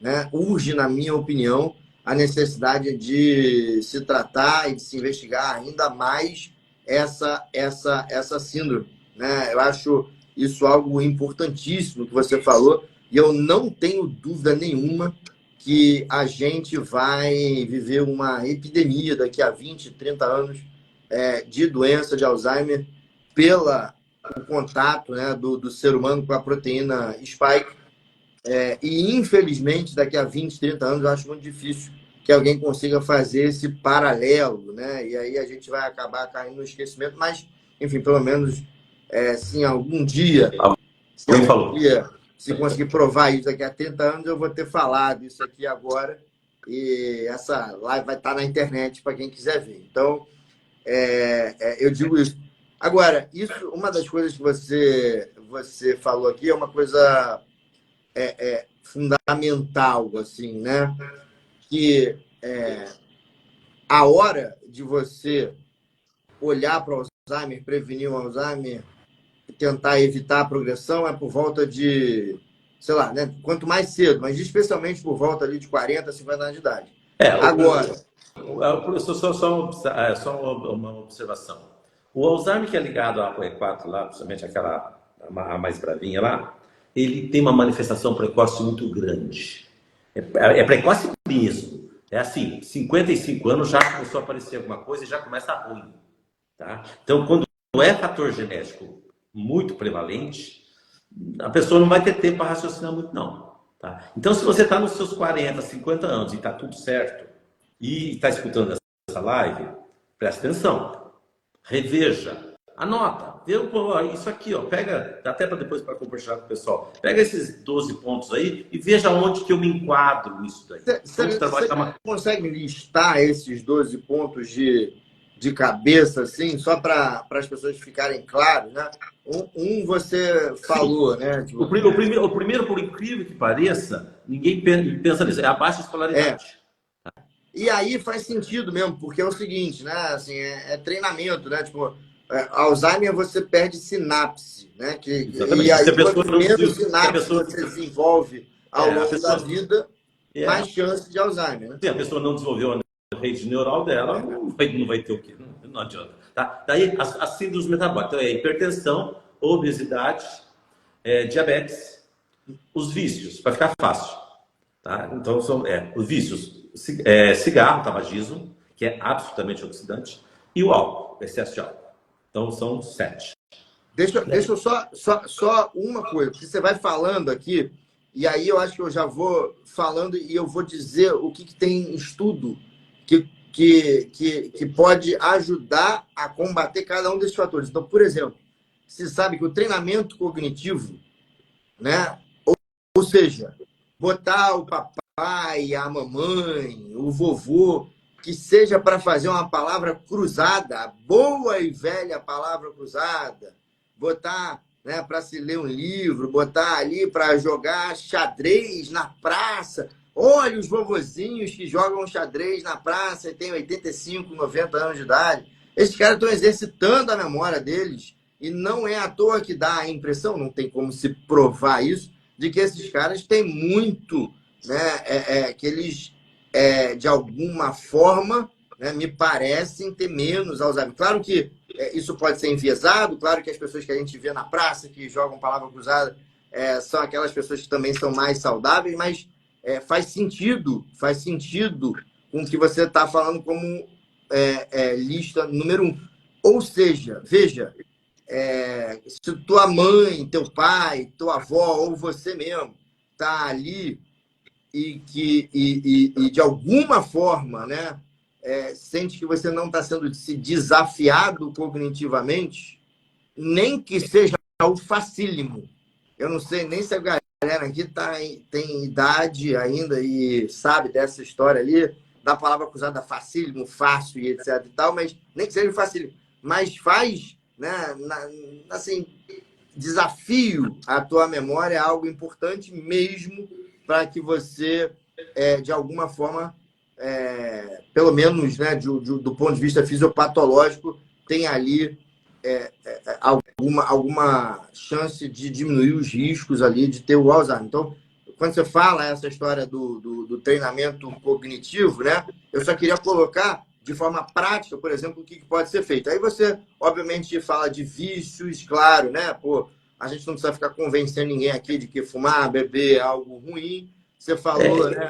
né? Urge, na minha opinião, a necessidade de se tratar e de se investigar ainda mais essa síndrome, né? Eu acho isso algo importantíssimo que você falou, e eu não tenho dúvida nenhuma que a gente vai viver uma epidemia daqui a 20, 30 anos de doença de Alzheimer pelo contato, né, do ser humano com a proteína spike. E, infelizmente, daqui a 20, 30 anos, eu acho muito difícil que alguém consiga fazer esse paralelo, né? E aí a gente vai acabar caindo no esquecimento, mas, enfim, pelo menos, se algum dia, se conseguir provar isso daqui a 30 anos, eu vou ter falado isso aqui agora, e essa live vai estar na internet para quem quiser ver. Então, eu digo isso. Agora, isso, uma das coisas que você falou aqui é uma coisa fundamental, assim, né? Que a hora de você olhar para o Alzheimer, prevenir o Alzheimer, tentar evitar a progressão é por volta de, sei lá, né? Quanto mais cedo, mas especialmente por volta ali de 40, 50 anos de idade. Agora, só uma observação. O Alzheimer que é ligado à APOE4 lá, principalmente aquela a mais bravinha lá, ele tem uma manifestação precoce muito grande. É precoce mesmo. É assim, 55 anos já começou a aparecer alguma coisa e já começa ruim. Tá? Então, quando é fator genético muito prevalente, a pessoa não vai ter tempo para raciocinar muito, não. Tá? Então, se você está nos seus 40, 50 anos e está tudo certo, e está escutando essa live, presta atenção, reveja, anota, vê isso aqui, ó, pega, dá até para depois para compartilhar com o pessoal, pega esses 12 pontos aí e veja onde que eu me enquadro nisso daí. Você consegue listar esses 12 pontos de cabeça, assim, só para as pessoas ficarem claras, né? Você falou, sim, né? Tipo... O primeiro, por incrível que pareça, ninguém pensa nisso, é a baixa escolaridade. E aí faz sentido mesmo, porque é o seguinte, né? Assim, treinamento, né? Tipo, Alzheimer você perde sinapse, né? Exatamente. E aí, Se a pessoa quanto não menos se a sinapse pessoa... você desenvolve ao longo da vida, mais chance de Alzheimer, né? Se a pessoa não desenvolveu a rede neural dela, não vai ter o quê? Não adianta. Tá? Daí, as síndromes metabólicas. Então, é hipertensão, obesidade, diabetes, os vícios, para ficar fácil. Tá? Então, são os vícios: cigarro, tabagismo, que é absolutamente oxidante, e o álcool, excesso de álcool. Então, são 7. Deixa eu só uma coisa, porque você vai falando aqui, e aí eu acho que eu já vou falando e eu vou dizer o que tem estudo que pode ajudar a combater cada um desses fatores. Então, por exemplo, você sabe que o treinamento cognitivo, né? Ou seja, botar o papai, a mamãe, o vovô, que seja para fazer uma palavra cruzada, a boa e velha palavra cruzada, botar, né, para se ler um livro, botar ali para jogar xadrez na praça. Olha os vovozinhos que jogam xadrez na praça e têm 85, 90 anos de idade. Esses caras estão exercitando a memória deles e não é à toa que dá a impressão, não tem como se provar isso, de que esses caras têm muito, né, que eles, de alguma forma, né, me parecem ter menos Alzheimer. Claro que isso pode ser enviesado, claro que as pessoas que a gente vê na praça, que jogam palavra cruzada, são aquelas pessoas que também são mais saudáveis, mas faz sentido com o que você está falando como lista número 1. Ou seja, veja, se tua mãe, teu pai, tua avó ou você mesmo tá ali e de alguma forma, né, sente que você não está sendo desafiado cognitivamente, nem que seja o facílimo. Eu não sei nem se a galera aqui tem idade ainda e sabe dessa história ali, da palavra cruzada facílimo, fácil e etc e tal, mas nem que seja o facílimo. Mas faz, né, assim, desafio a tua memória é algo importante mesmo para que você, de alguma forma, pelo menos, né, do ponto de vista fisiopatológico, tenha ali alguma chance de diminuir os riscos ali de ter o Alzheimer. Então, quando você fala essa história do treinamento cognitivo, né, eu só queria colocar de forma prática, por exemplo, o que pode ser feito. Aí você, obviamente, fala de vícios, claro, né? Pô, a gente não precisa ficar convencendo ninguém aqui de que fumar, beber é algo ruim. Você falou, né?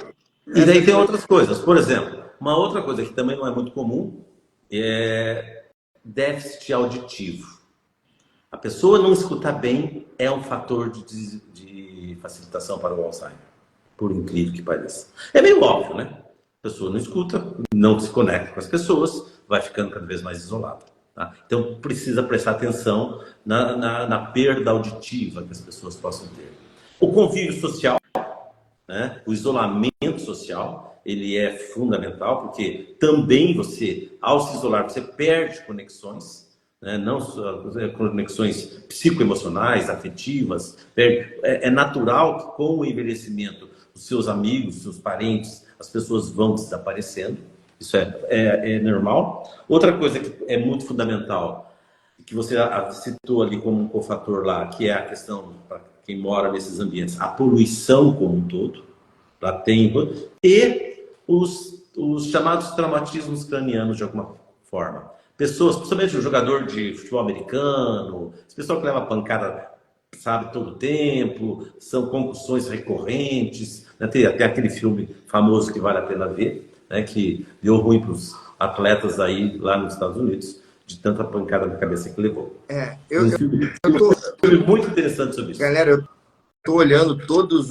E daí tem outras coisas. Por exemplo, uma outra coisa que também não é muito comum é déficit auditivo. A pessoa não escutar bem é um fator de facilitação para o Alzheimer, por incrível que pareça. É meio óbvio, né? A pessoa não escuta, não se conecta com as pessoas, vai ficando cada vez mais isolada. Tá? Então, precisa prestar atenção na perda auditiva que as pessoas possam ter. O convívio social, né? O isolamento social, ele é fundamental, porque também você, ao se isolar, você perde conexões, né? Não só conexões psicoemocionais, afetivas. É natural que com o envelhecimento, os seus amigos, seus parentes, as pessoas vão desaparecendo. Isso é normal. Outra coisa que é muito fundamental, que você citou ali como um cofator lá, que é a questão, para quem mora nesses ambientes, a poluição como um todo, lá tem, e os chamados traumatismos cranianos de alguma forma. Pessoas, principalmente o jogador de futebol americano, as pessoas que levam pancada, sabe, todo o tempo, são concussões recorrentes, né? Tem até aquele filme famoso que vale a pena ver, né, que deu ruim para os atletas aí lá nos Estados Unidos, de tanta pancada na cabeça que levou. Eu filme muito interessante sobre isso. Galera, eu tô olhando todos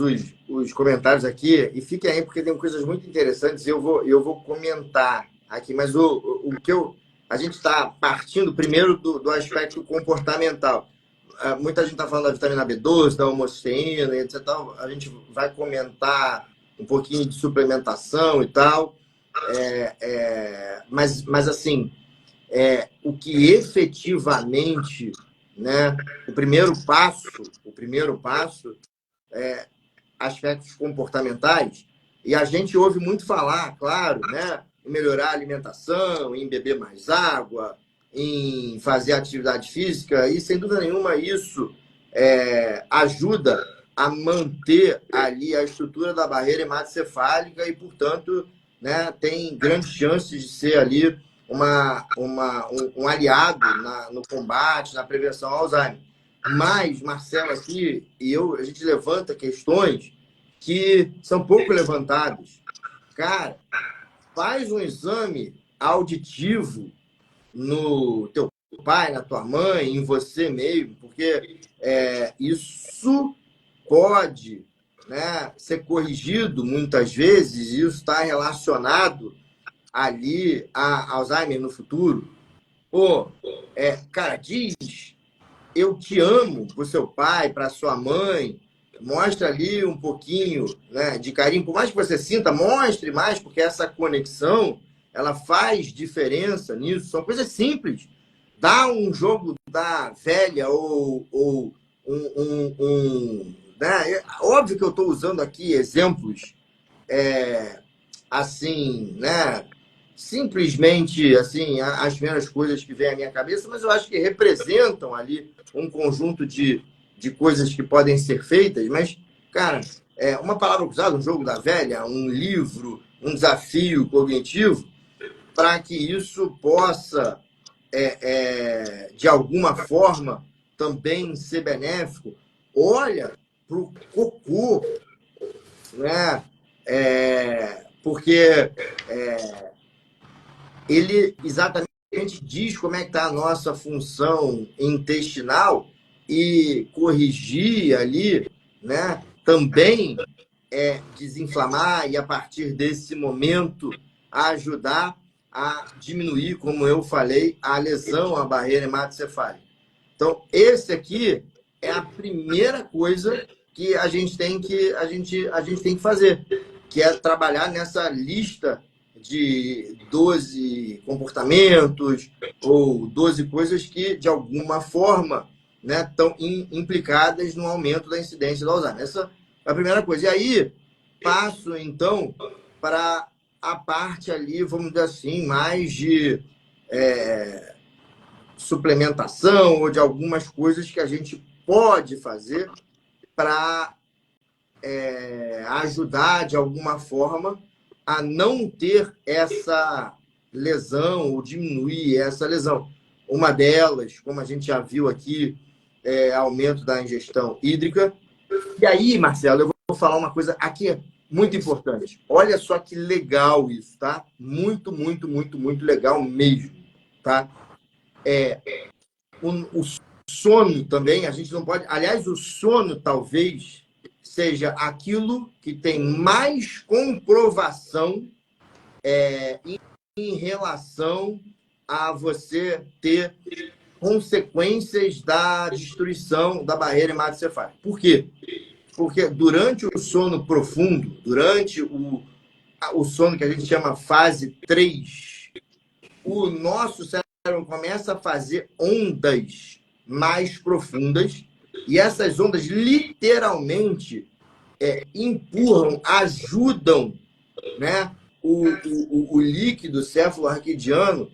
os comentários aqui e fiquem aí porque tem coisas muito interessantes e eu vou comentar aqui, mas o que a gente está partindo primeiro do aspecto comportamental. Muita gente está falando da vitamina B12, da homocisteína, etc. A gente vai comentar um pouquinho de suplementação e tal, mas assim, o que efetivamente, né, o primeiro passo é aspectos comportamentais, e a gente ouve muito falar, claro, né, em melhorar a alimentação, em beber mais água, em fazer atividade física, e sem dúvida nenhuma isso ajuda, a manter ali a estrutura da barreira hematocefálica e, portanto, né, tem grandes chances de ser ali um aliado no combate, na prevenção ao Alzheimer. Mas, Marcelo, aqui, a gente levanta questões que são pouco levantadas. Cara, faz um exame auditivo no teu pai, na tua mãe, em você mesmo, porque isso pode, né, ser corrigido muitas vezes, e isso está relacionado ali a Alzheimer no futuro. Pô, cara, diz eu te amo para o seu pai, para a sua mãe, mostra ali um pouquinho, né, de carinho, por mais que você sinta, mostre mais, porque essa conexão, ela faz diferença nisso, são coisas simples. Dá um jogo da velha ou né? Óbvio que eu estou usando aqui exemplos assim, né? Simplesmente assim, as primeiras coisas que vêm à minha cabeça, mas eu acho que representam ali um conjunto de coisas que podem ser feitas, mas, cara, uma palavra usada, um jogo da velha, um livro, um desafio cognitivo, para que isso possa, de alguma forma, também ser benéfico. Olha para o cocô, né? Porque ele exatamente diz como é que está a nossa função intestinal e corrigir ali, né? Também desinflamar e, a partir desse momento, ajudar a diminuir, como eu falei, a lesão à barreira hematocefálica. Então, esse aqui é a primeira coisa que a gente tem que fazer, que é trabalhar nessa lista de 12 comportamentos ou 12 coisas que, de alguma forma, né, estão implicadas no aumento da incidência do Alzheimer. Essa é a primeira coisa. E aí, passo, então, para a parte ali, vamos dizer assim, mais de suplementação ou de algumas coisas que a gente pode fazer para ajudar, de alguma forma, a não ter essa lesão ou diminuir essa lesão. Uma delas, como a gente já viu aqui, aumento da ingestão hídrica. E aí, Marcelo, eu vou falar uma coisa aqui muito importante. Olha só que legal isso, tá? Muito, muito, muito, muito legal mesmo, tá? O sono também, a gente não pode... Aliás, o sono talvez seja aquilo que tem mais comprovação em relação a você ter consequências da destruição da barreira hematocefálica. Por quê? Porque durante o sono profundo, durante o sono que a gente chama fase 3, o nosso cérebro começa a fazer ondas mais profundas, e essas ondas literalmente empurram, ajudam, né, o líquido céfalo-arquidiano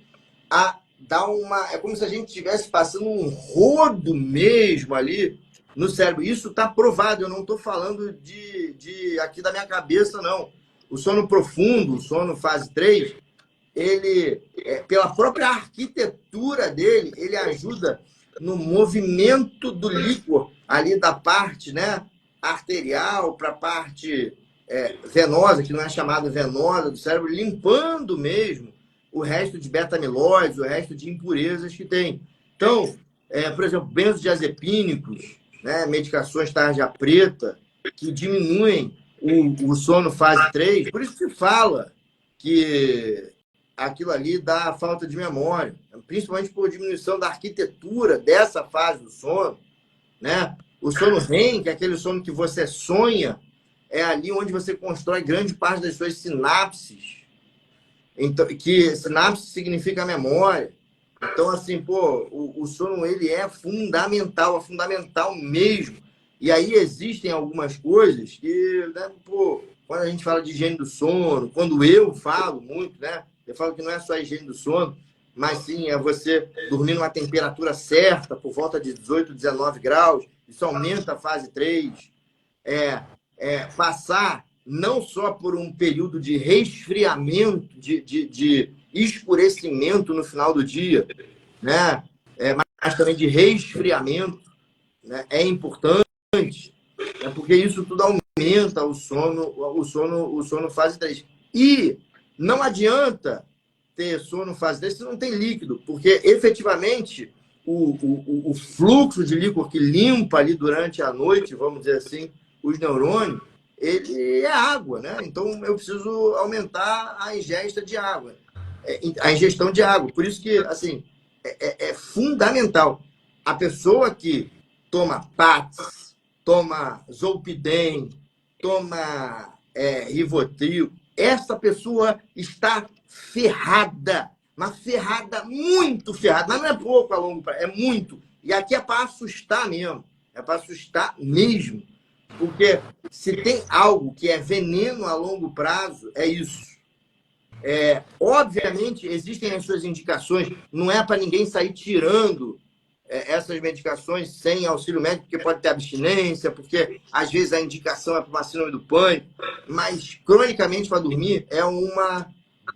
a dar uma... É como se a gente estivesse passando um rodo mesmo ali no cérebro. Isso está provado, eu não estou falando de aqui da minha cabeça, não. O sono profundo, o sono fase 3, ele, pela própria arquitetura dele, ele ajuda no movimento do líquor ali da parte, né, arterial para a parte venosa, que não é chamada venosa do cérebro, limpando mesmo o resto de beta-amiloides, o resto de impurezas que tem. Então, por exemplo, benzodiazepínicos, né, medicações tarja preta, que diminuem o sono fase 3, por isso que se fala que aquilo ali dá falta de memória, principalmente por diminuição da arquitetura dessa fase do sono, né? O sono REM, que é aquele sono que você sonha, é ali onde você constrói grande parte das suas sinapses. Então, que sinapse significa memória. Então, assim, pô, o sono, ele é fundamental mesmo. E aí existem algumas coisas que, né, pô, quando a gente fala de higiene do sono, quando eu falo muito, né, eu falo que não é só a higiene do sono, mas sim é você dormir numa temperatura certa, por volta de 18, 19 graus, isso aumenta a fase 3. passar não só por um período de resfriamento, de escurecimento no final do dia, né? Mas também de resfriamento, né? É importante, porque isso tudo aumenta o sono fase 3. E não adianta ter sono fase 3 se não tem líquido, porque efetivamente o fluxo de líquido que limpa ali durante a noite, vamos dizer assim, os neurônios, ele é água, né? Então eu preciso aumentar a ingesta de água, a ingestão de água. Por isso que, assim, é fundamental. A pessoa que toma PATS, toma Zolpidem, toma Rivotril, essa pessoa está ferrada, mas ferrada, muito ferrada, mas não é pouco a longo prazo, é muito. E aqui é para assustar mesmo, é para assustar mesmo, porque se tem algo que é veneno a longo prazo, é isso. Obviamente, existem as suas indicações, não é para ninguém sair tirando essas medicações sem auxílio médico, porque pode ter abstinência, porque às vezes a indicação é para uma síndrome do pânico, mas cronicamente para dormir é uma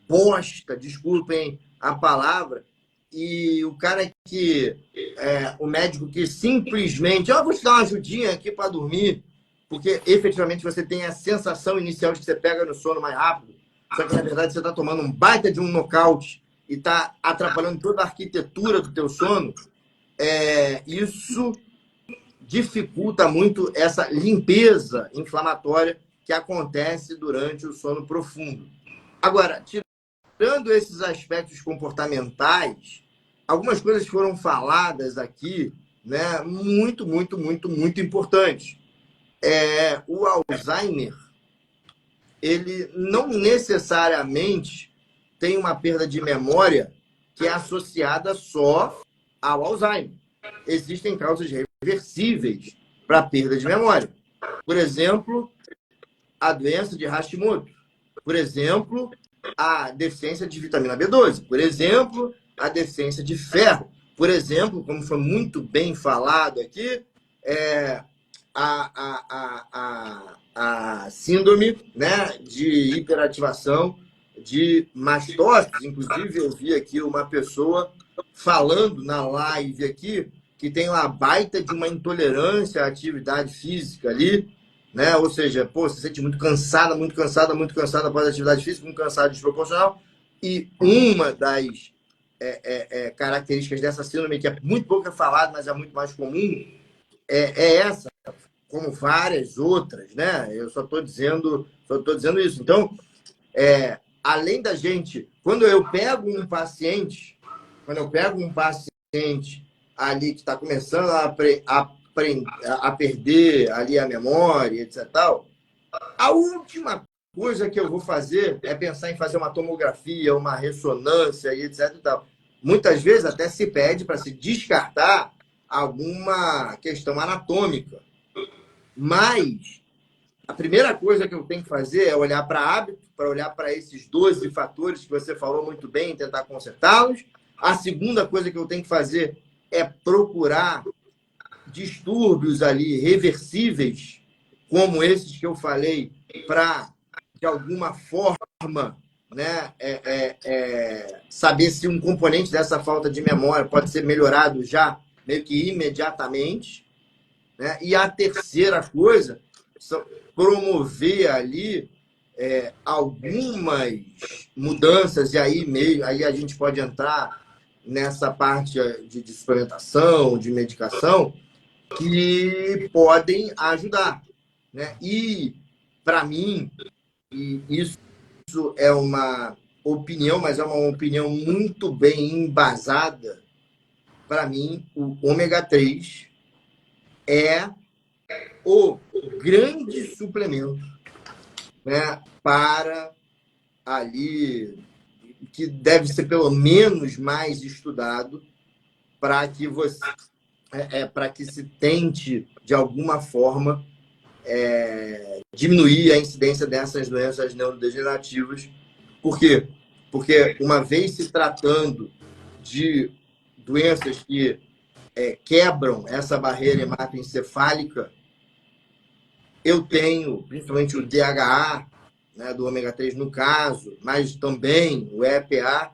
bosta, desculpem a palavra, e o cara que, o médico que simplesmente, vou te dar uma ajudinha aqui para dormir, porque efetivamente você tem a sensação inicial de que você pega no sono mais rápido, só que na verdade você está tomando um baita de um nocaute e está atrapalhando toda a arquitetura do teu sono. Isso dificulta muito essa limpeza inflamatória que acontece durante o sono profundo. Agora, tirando esses aspectos comportamentais, algumas coisas foram faladas aqui, né, muito, muito, muito, muito importantes. O Alzheimer, ele não necessariamente tem uma perda de memória que é associada só ao Alzheimer. Existem causas reversíveis para perda de memória. Por exemplo, a doença de Hashimoto. Por exemplo, a deficiência de vitamina B12. Por exemplo, a deficiência de ferro. Por exemplo, como foi muito bem falado aqui, a síndrome, né, de hiperativação de mastócitos. Inclusive, eu vi aqui uma pessoa falando na live aqui que tem uma baita de uma intolerância à atividade física ali, né? Ou seja, se sente muito cansada, muito cansada, muito cansada após a atividade física, um cansado desproporcional. E uma das características dessa síndrome, que é muito pouco falada, mas é muito mais comum, é essa, como várias outras, né? Eu só estou dizendo isso. Então, além da gente, quando eu pego um paciente ali que está começando a perder ali a memória, etc. A última coisa que eu vou fazer é pensar em fazer uma tomografia, uma ressonância e etc. E tal. Muitas vezes até se pede para se descartar alguma questão anatômica. Mas a primeira coisa que eu tenho que fazer é olhar para hábito, para olhar para esses 12 fatores que você falou muito bem e tentar consertá-los. A segunda coisa que eu tenho que fazer é procurar distúrbios ali reversíveis, como esses que eu falei, para, de alguma forma, né, saber se um componente dessa falta de memória pode ser melhorado já meio que imediatamente. Né? E a terceira coisa, promover ali algumas mudanças, e aí a gente pode entrar nessa parte de suplementação, de medicação, que podem ajudar. Né? E, para mim, isso é uma opinião, mas é uma opinião muito bem embasada, para mim, o ômega 3 é o grande suplemento, né, para ali, que deve ser pelo menos mais estudado, para que para que se tente, de alguma forma, diminuir a incidência dessas doenças neurodegenerativas. Por quê? Porque, uma vez se tratando de doenças que quebram essa barreira hematoencefálica, eu tenho principalmente o DHA, né, do ômega 3 no caso, mas também o EPA,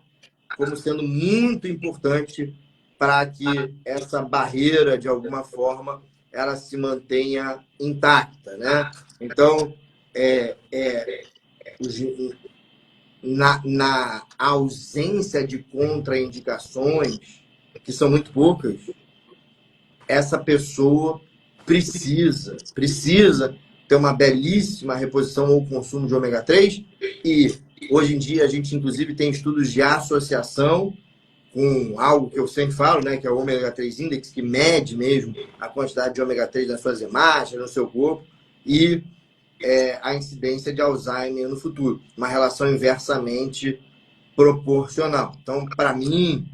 como sendo muito importante para que essa barreira, de alguma forma, ela se mantenha intacta, né? Então, na ausência de contraindicações, que são muito poucas, essa pessoa precisa ter uma belíssima reposição ou consumo de ômega 3 e hoje em dia a gente inclusive tem estudos de associação com algo que eu sempre falo, né, que é o ômega 3 Index, que mede mesmo a quantidade de ômega 3 nas suas imagens, no seu corpo, e a incidência de Alzheimer no futuro, uma relação inversamente proporcional. Então, para mim,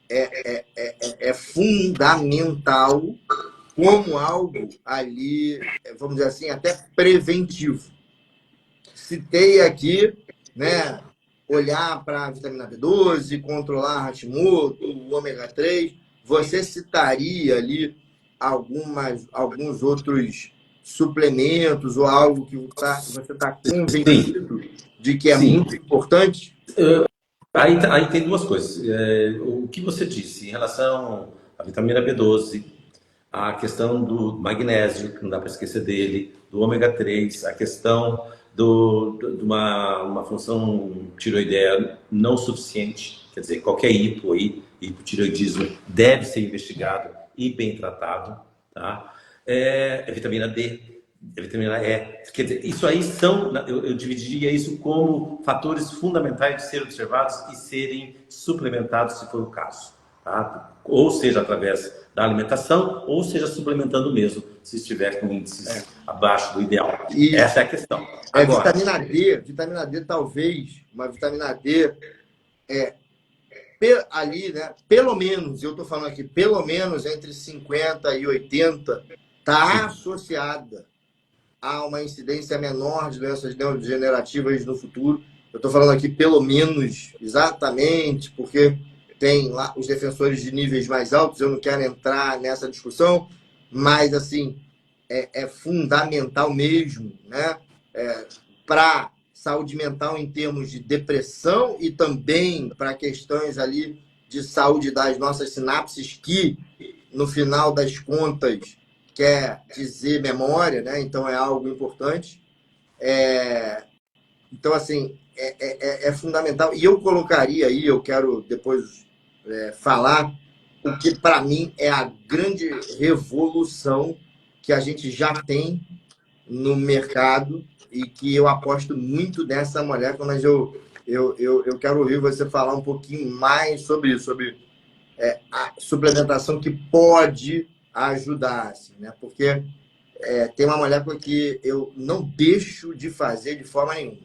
é fundamental como algo ali, vamos dizer assim, até preventivo. Citei aqui, né, olhar para a vitamina B12, controlar Hashimoto, o ômega 3. Você citaria ali alguns outros suplementos ou algo que você está convencido de que é Sim. muito importante? Aí tem duas coisas. O que você disse em relação à vitamina B12, a questão do magnésio, que não dá para esquecer dele, do ômega 3, a questão de uma função tiroideia não suficiente, quer dizer, qualquer hipotireoidismo deve ser investigado e bem tratado, tá? Vitamina D, vitamina E, quer dizer, isso aí eu dividiria isso como fatores fundamentais de serem observados e serem suplementados se for o caso, tá? Ou seja, através da alimentação, ou seja, suplementando mesmo, se estiver com índices abaixo do ideal. E essa é a questão. Agora, vitamina D talvez, uma vitamina D ali, né, pelo menos, eu estou falando aqui, pelo menos entre 50 e 80, está associada a uma incidência menor de doenças neurodegenerativas no futuro. Eu estou falando aqui pelo menos, exatamente, porque tem lá os defensores de níveis mais altos, eu não quero entrar nessa discussão, mas, assim, é fundamental mesmo, né, para saúde mental em termos de depressão e também para questões ali de saúde das nossas sinapses, que, no final das contas, quer dizer memória, né? Então é algo importante. Então, assim, é fundamental. E eu colocaria aí, eu quero depois falar, o que para mim é a grande revolução que a gente já tem no mercado e que eu aposto muito nessa molécula, mas eu quero ouvir você falar um pouquinho mais sobre isso, sobre a suplementação que pode ajudar, assim, né? Porque tem uma molécula que eu não deixo de fazer de forma nenhuma.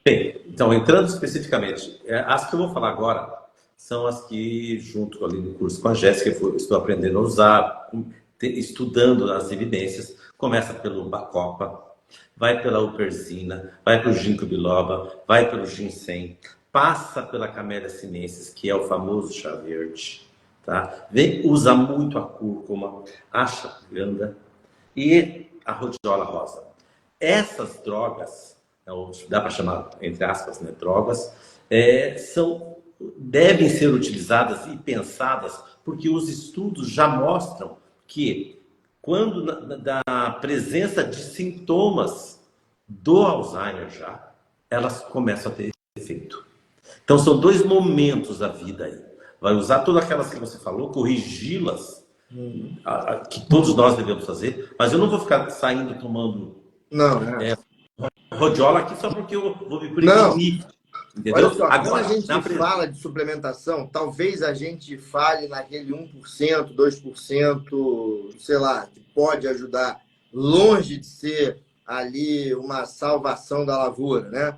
bem, então, entrando especificamente, as que eu vou falar agora são as que, junto ali no curso com a Jéssica, eu estou aprendendo a usar, estudando as evidências. Começa pelo Bacopa, vai pela Uperzina, vai pelo Ginkgo biloba, vai pelo ginseng, passa pela Camellia sinensis, que é o famoso chá verde, tá? Usa muito a cúrcuma, a ashwagandha e a rhodiola rosa. Essas drogas, dá para chamar, entre aspas, né, drogas, devem ser utilizadas e pensadas porque os estudos já mostram que quando da presença de sintomas do Alzheimer elas começam a ter efeito. Então são dois momentos da vida aí. Vai usar todas aquelas que você falou, corrigi-las, que todos nós devemos fazer, mas eu não vou ficar saindo tomando rodiola aqui só porque eu vou me prevenir. Entendeu? Olha só, agora, quando a gente fala de suplementação, talvez a gente fale naquele 1%, 2%, sei lá, que pode ajudar, longe de ser ali uma salvação da lavoura, né?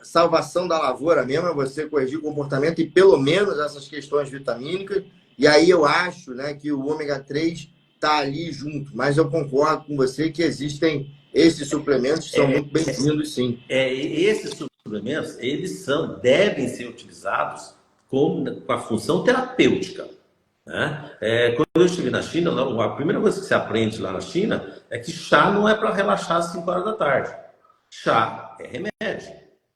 Salvação da lavoura mesmo é você corrigir o comportamento e pelo menos essas questões vitamínicas. E aí eu acho, né, que o ômega 3 está ali junto, mas eu concordo com você que existem esses suplementos que são muito bem-vindos, sim. Esses suplementos, devem ser utilizados com a função terapêutica. Né? Quando eu estive na China, a primeira coisa que você aprende lá na China é que chá não é para relaxar às 5 horas da tarde. Chá é remédio.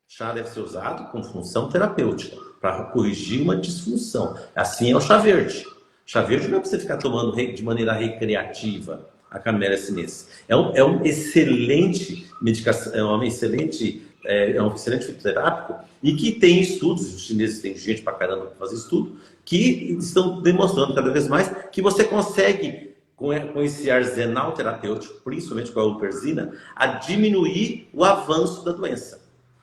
Chá deve ser usado com função terapêutica, para corrigir uma disfunção. Assim é o chá verde. Chá verde não é para você ficar tomando de maneira recreativa a Camellia sinensis. É um excelente medicação, é um excelente fitoterápico e que tem estudos, os chineses têm gente pra caramba para fazer estudo, que estão demonstrando cada vez mais que você consegue, com esse arsenal terapêutico, principalmente com a huperzina, a diminuir o avanço da doença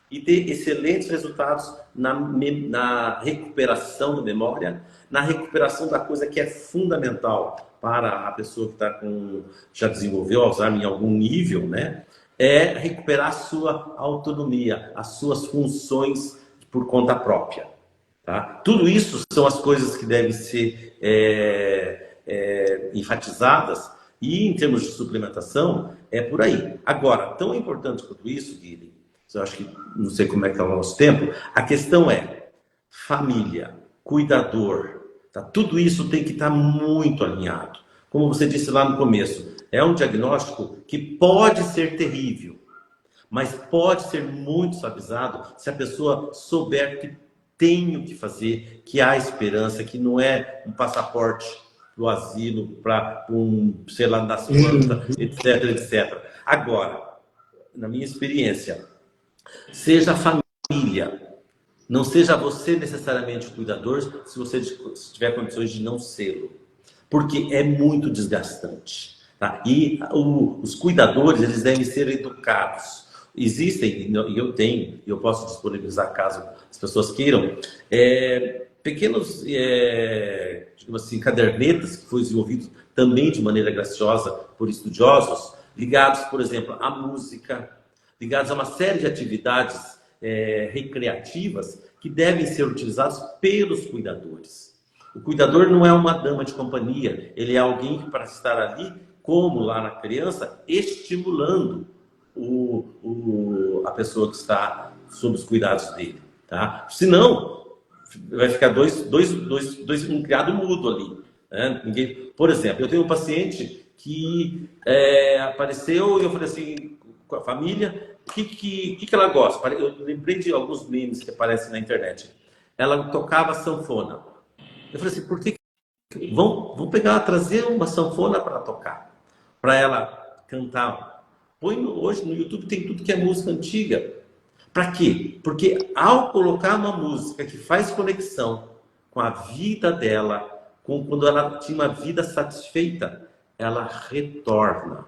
e ter excelentes resultados na recuperação da memória, na recuperação da coisa que é fundamental para a pessoa que já desenvolveu Alzheimer em algum nível, né? É recuperar a sua autonomia, as suas funções por conta própria. Tá? Tudo isso são as coisas que devem ser enfatizadas e, em termos de suplementação, é por aí. Agora, tão importante quanto isso, Guilherme, eu acho que não sei como é que está o nosso tempo, a questão é família, cuidador, tá? Tudo isso tem que estar muito alinhado. Como você disse lá no começo, é um diagnóstico que pode ser terrível, mas pode ser muito suavizado se a pessoa souber que tem o que fazer, que há esperança, que não é um passaporte para o asilo, para sei lá, das plantas, etc, etc. Agora, na minha experiência, seja a família, não seja você necessariamente o cuidador, se você tiver condições de não ser, porque é muito desgastante. Tá? E os cuidadores, eles devem ser educados. Existem, e eu posso disponibilizar caso as pessoas queiram, pequenos, digamos assim, cadernetas que foram desenvolvidos também de maneira graciosa por estudiosos, ligados, por exemplo, à música, ligados a uma série de atividades recreativas que devem ser utilizadas pelos cuidadores. O cuidador não é uma dama de companhia, ele é alguém que, para estar ali, como lá na criança, estimulando a pessoa que está sob os cuidados dele. Tá? Senão, vai ficar um criado mudo ali. Né? Por exemplo, eu tenho um paciente que apareceu e eu falei assim, com a família, o que ela gosta? Eu lembrei de alguns memes que aparecem na internet. Ela tocava sanfona. Eu falei assim, por que vão trazer uma sanfona para tocar, para ela cantar. Hoje no YouTube tem tudo que é música antiga. Para quê? Porque ao colocar uma música que faz conexão com a vida dela, quando ela tinha uma vida satisfeita, ela retorna.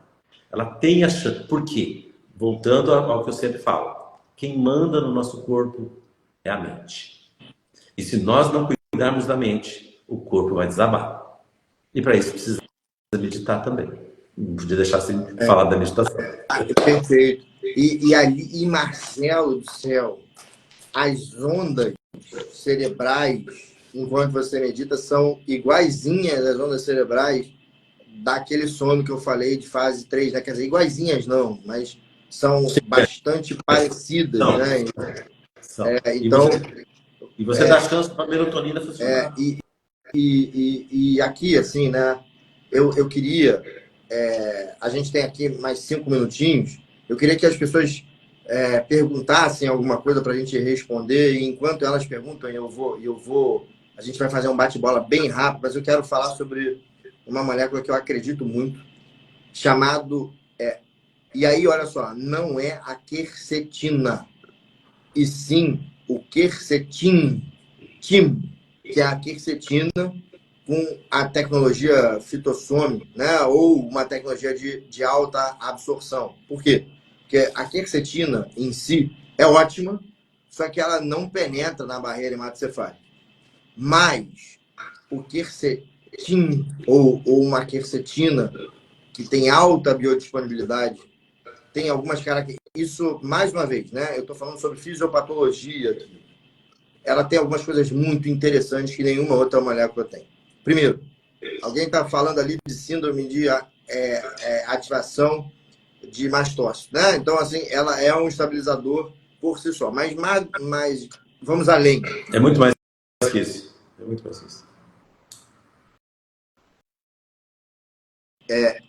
Ela tem a chance. Por quê? Voltando ao que eu sempre falo, quem manda no nosso corpo é a mente. E se nós não cuidarmos da mente, o corpo vai desabar. E para isso precisa meditar também. Não podia deixar sem falar da meditação. Perfeito. E Marcelo do céu, as ondas cerebrais, enquanto você medita, são iguaizinhas às ondas cerebrais daquele sono que eu falei de fase 3, né? Quer dizer, iguaizinhas não, mas são bastante parecidas, né? Então, e você dá chance para a melatonina funcionar. E aqui, assim, né? Eu queria... a gente tem aqui mais 5 minutinhos. Eu queria que as pessoas perguntassem alguma coisa para a gente responder. E enquanto elas perguntam, a gente vai fazer um bate-bola bem rápido, mas eu quero falar sobre uma molécula que eu acredito muito, chamado... e aí, olha só, não é a quercetina, e sim o quercetin, que é a quercetina com a tecnologia fitossome, né? Ou uma tecnologia de alta absorção. Por quê? Porque a quercetina em si é ótima, só que ela não penetra na barreira hematocefálica. Mas o quercetin ou uma quercetina que tem alta biodisponibilidade, tem algumas características. Isso, mais uma vez, né? Eu estou falando sobre fisiopatologia aqui. Ela tem algumas coisas muito interessantes que nenhuma outra molécula tem. Primeiro, alguém está falando ali de síndrome de ativação de mastócito, né? Então, assim, ela é um estabilizador por si só. Mas vamos além. É muito mais que isso. É muito mais que isso.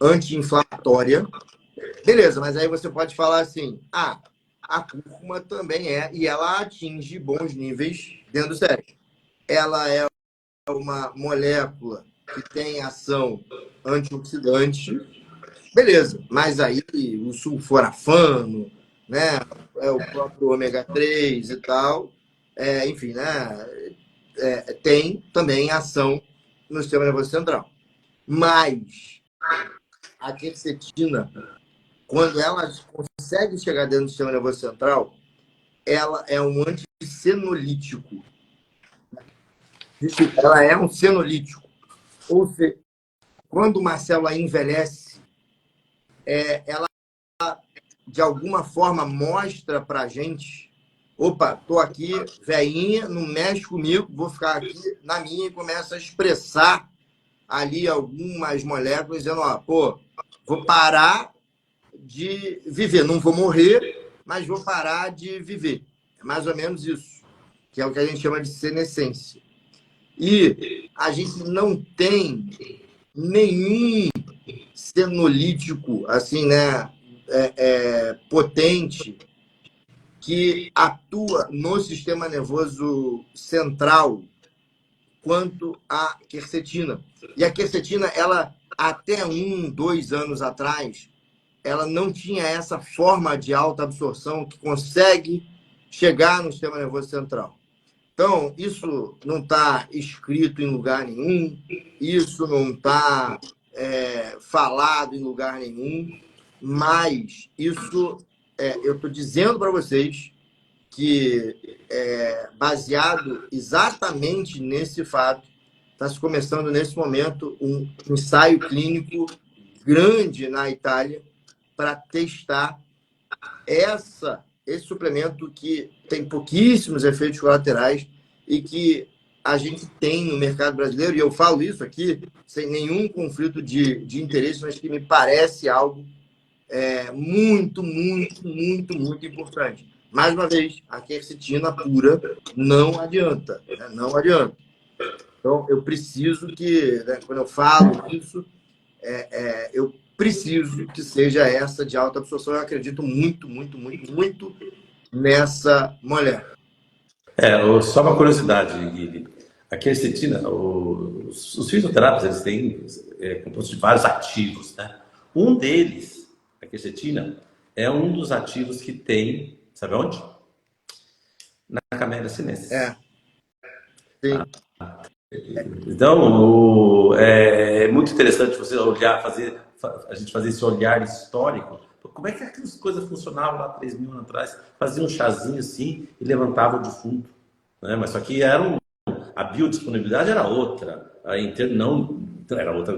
anti-inflamatória. Beleza, mas aí você pode falar assim, a cúrcuma também e ela atinge bons níveis dentro do cérebro. Ela é uma molécula que tem ação antioxidante, beleza, mas aí o sulforafano, né, o próprio ômega 3 e tal, enfim, né, tem também ação no sistema nervoso central. Mas a quercetina, quando ela consegue chegar dentro do sistema nervoso central, ela é um antissenolítico. Ela é um senolítico. Ou seja, quando uma célula envelhece, ela, de alguma forma, mostra para a gente, opa, estou aqui, velhinha, não mexe comigo, vou ficar aqui na minha, e começa a expressar ali algumas moléculas, dizendo, vou parar de viver. Não vou morrer, mas vou parar de viver. É mais ou menos isso, que é o que a gente chama de senescência. E a gente não tem nenhum senolítico, assim, né, potente, que atua no sistema nervoso central quanto a quercetina. E a quercetina, ela, até 2 anos atrás, ela não tinha essa forma de alta absorção que consegue chegar no sistema nervoso central. Então, isso não está escrito em lugar nenhum, isso não está falado em lugar nenhum, mas isso eu estou dizendo para vocês que, baseado exatamente nesse fato, está se começando nesse momento um ensaio clínico grande na Itália para testar esse suplemento que tem pouquíssimos efeitos colaterais e que a gente tem no mercado brasileiro, e eu falo isso aqui sem nenhum conflito de interesse, mas que me parece algo muito, muito, muito, muito importante. Mais uma vez, a quercetina pura não adianta, né? Não adianta. Então, eu preciso que, né, quando eu falo isso, eu preciso que seja essa de alta absorção. Eu acredito muito, muito, muito, muito nessa mulher. Só uma curiosidade, Guilherme. A quercetina, os fisioterápicos, eles têm composto de vários ativos, né? Um deles, a quercetina, é um dos ativos que tem, sabe onde? Na Camellia sinensis. Sim. Então, é muito interessante você olhar, a gente fazer esse olhar histórico. Como é que aquelas coisas funcionavam lá 3.000 anos atrás? Fazia um chazinho assim e levantava o defunto, né? Mas só que a biodisponibilidade era outra. Não, era outra.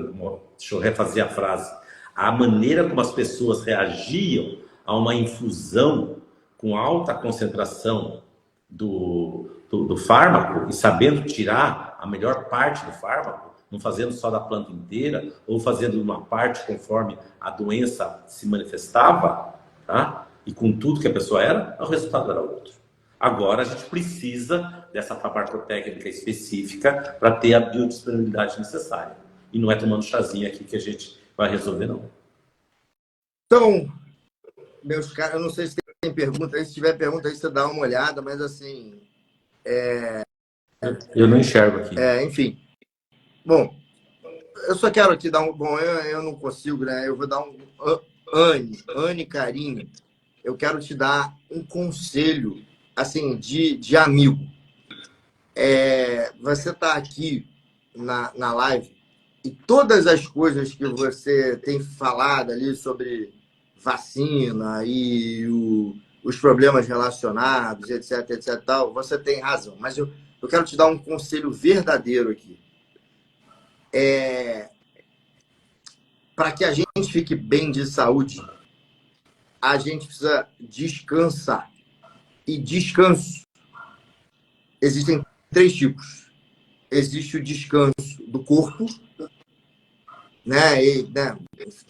Deixa eu refazer a frase. A maneira como as pessoas reagiam a uma infusão com alta concentração do fármaco e sabendo tirar a melhor parte do fármaco, não fazendo só da planta inteira, ou fazendo uma parte conforme a doença se manifestava, tá? E com tudo que a pessoa era, o resultado era outro. Agora a gente precisa dessa farmacotécnica específica para ter a biodisponibilidade necessária. E não é tomando chazinho aqui que a gente vai resolver, não. Então, meus caras, eu não sei se tem pergunta aí. Se tiver pergunta aí, você dá uma olhada, mas assim. Eu não enxergo aqui. Enfim. Bom, eu só quero aqui dar um. Bom, eu não consigo, né? Eu vou dar um. Anne Carinho, eu quero te dar um conselho, assim, de amigo. Você está aqui na live e todas as coisas que você tem falado ali sobre vacina e os problemas relacionados, etc, etc, tal, você tem razão. Mas eu quero te dar um conselho verdadeiro aqui. Para que a gente fique bem de saúde, a gente precisa descansar. E descanso, existem 3 tipos. Existe o descanso do corpo, né?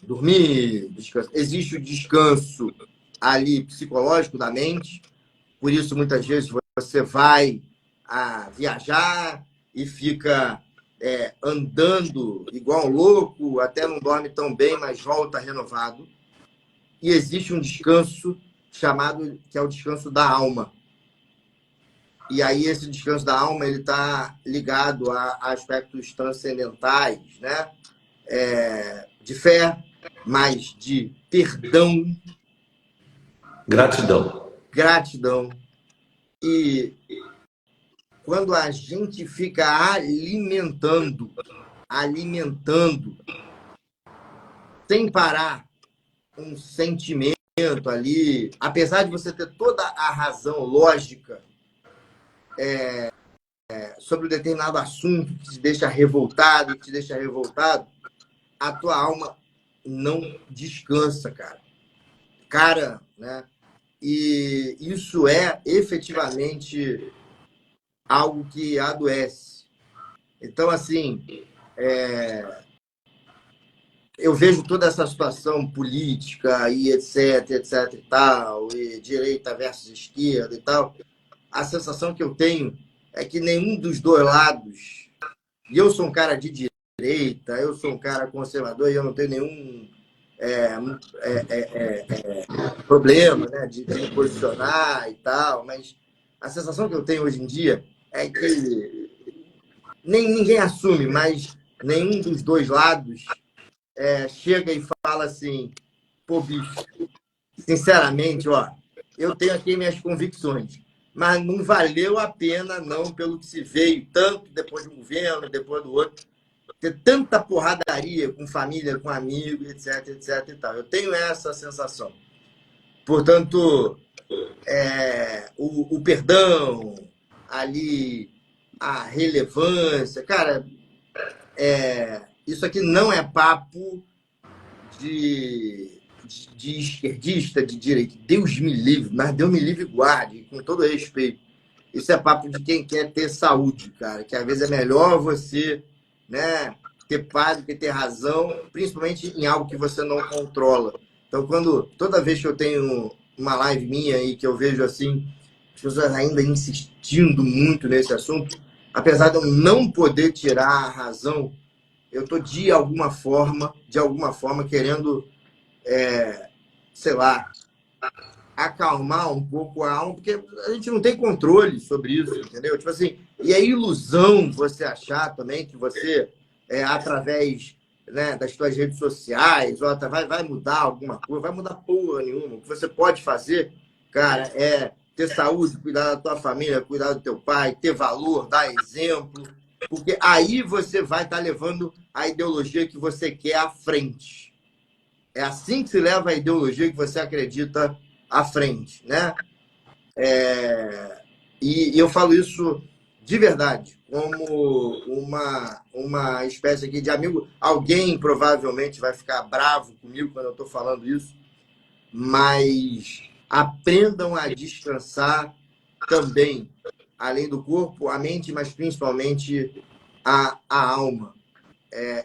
Dormir, descansar. Existe o descanso ali psicológico da mente. Por isso, muitas vezes, você vai viajar e fica andando igual um louco, até não dorme tão bem, mas volta renovado. E existe um descanso chamado, que é o descanso da alma. E aí esse descanso da alma ele está ligado a aspectos transcendentais, né? De fé, mas de perdão, Gratidão. gratidão. E quando a gente fica alimentando, sem parar, um sentimento ali, apesar de você ter toda a razão lógica sobre um determinado assunto que te deixa revoltado, a tua alma não descansa, cara, né? E isso é efetivamente algo que adoece. Então, assim, eu vejo toda essa situação política e etc e tal, e direita versus esquerda e tal. A sensação que eu tenho é que nenhum dos dois lados, e eu sou um cara de direita, eu sou um cara conservador e eu não tenho nenhum problema, né, de me posicionar e tal, mas a sensação que eu tenho hoje em dia é que ninguém assume, mas nenhum dos dois lados chega e fala assim, pô, bicho, sinceramente, ó, eu tenho aqui minhas convicções, mas não valeu a pena, não, pelo que se veio, tanto depois de um governo, depois do outro, ter tanta porradaria com família, com amigos, etc e tal. Eu tenho essa sensação. Portanto, o perdão, ali, a relevância, cara, isso aqui não é papo de esquerdista, de direita. Deus me livre, mas Deus me livre e guarde, com todo respeito. Isso é papo de quem quer ter saúde, cara, que às vezes é melhor você, né, ter paz do que ter razão, principalmente em algo que você não controla. Então, toda vez que eu tenho uma live minha aí que eu vejo assim, as pessoas ainda insistindo muito nesse assunto, apesar de eu não poder tirar a razão, eu estou de alguma forma, querendo, sei lá, acalmar um pouco a alma, porque a gente não tem controle sobre isso, entendeu? Tipo assim, e é ilusão você achar também que você, através, né, das suas redes sociais, vai mudar alguma coisa, vai mudar porra nenhuma. O que você pode fazer, cara, é ter saúde, cuidar da tua família, cuidar do teu pai, ter valor, dar exemplo, porque aí você vai estar levando a ideologia que você quer à frente. É assim que se leva a ideologia que você acredita à frente, né? E eu falo isso de verdade, como uma espécie aqui de amigo. Alguém provavelmente vai ficar bravo comigo quando eu estou falando isso, mas aprendam a descansar também, além do corpo, a mente, mas principalmente a alma.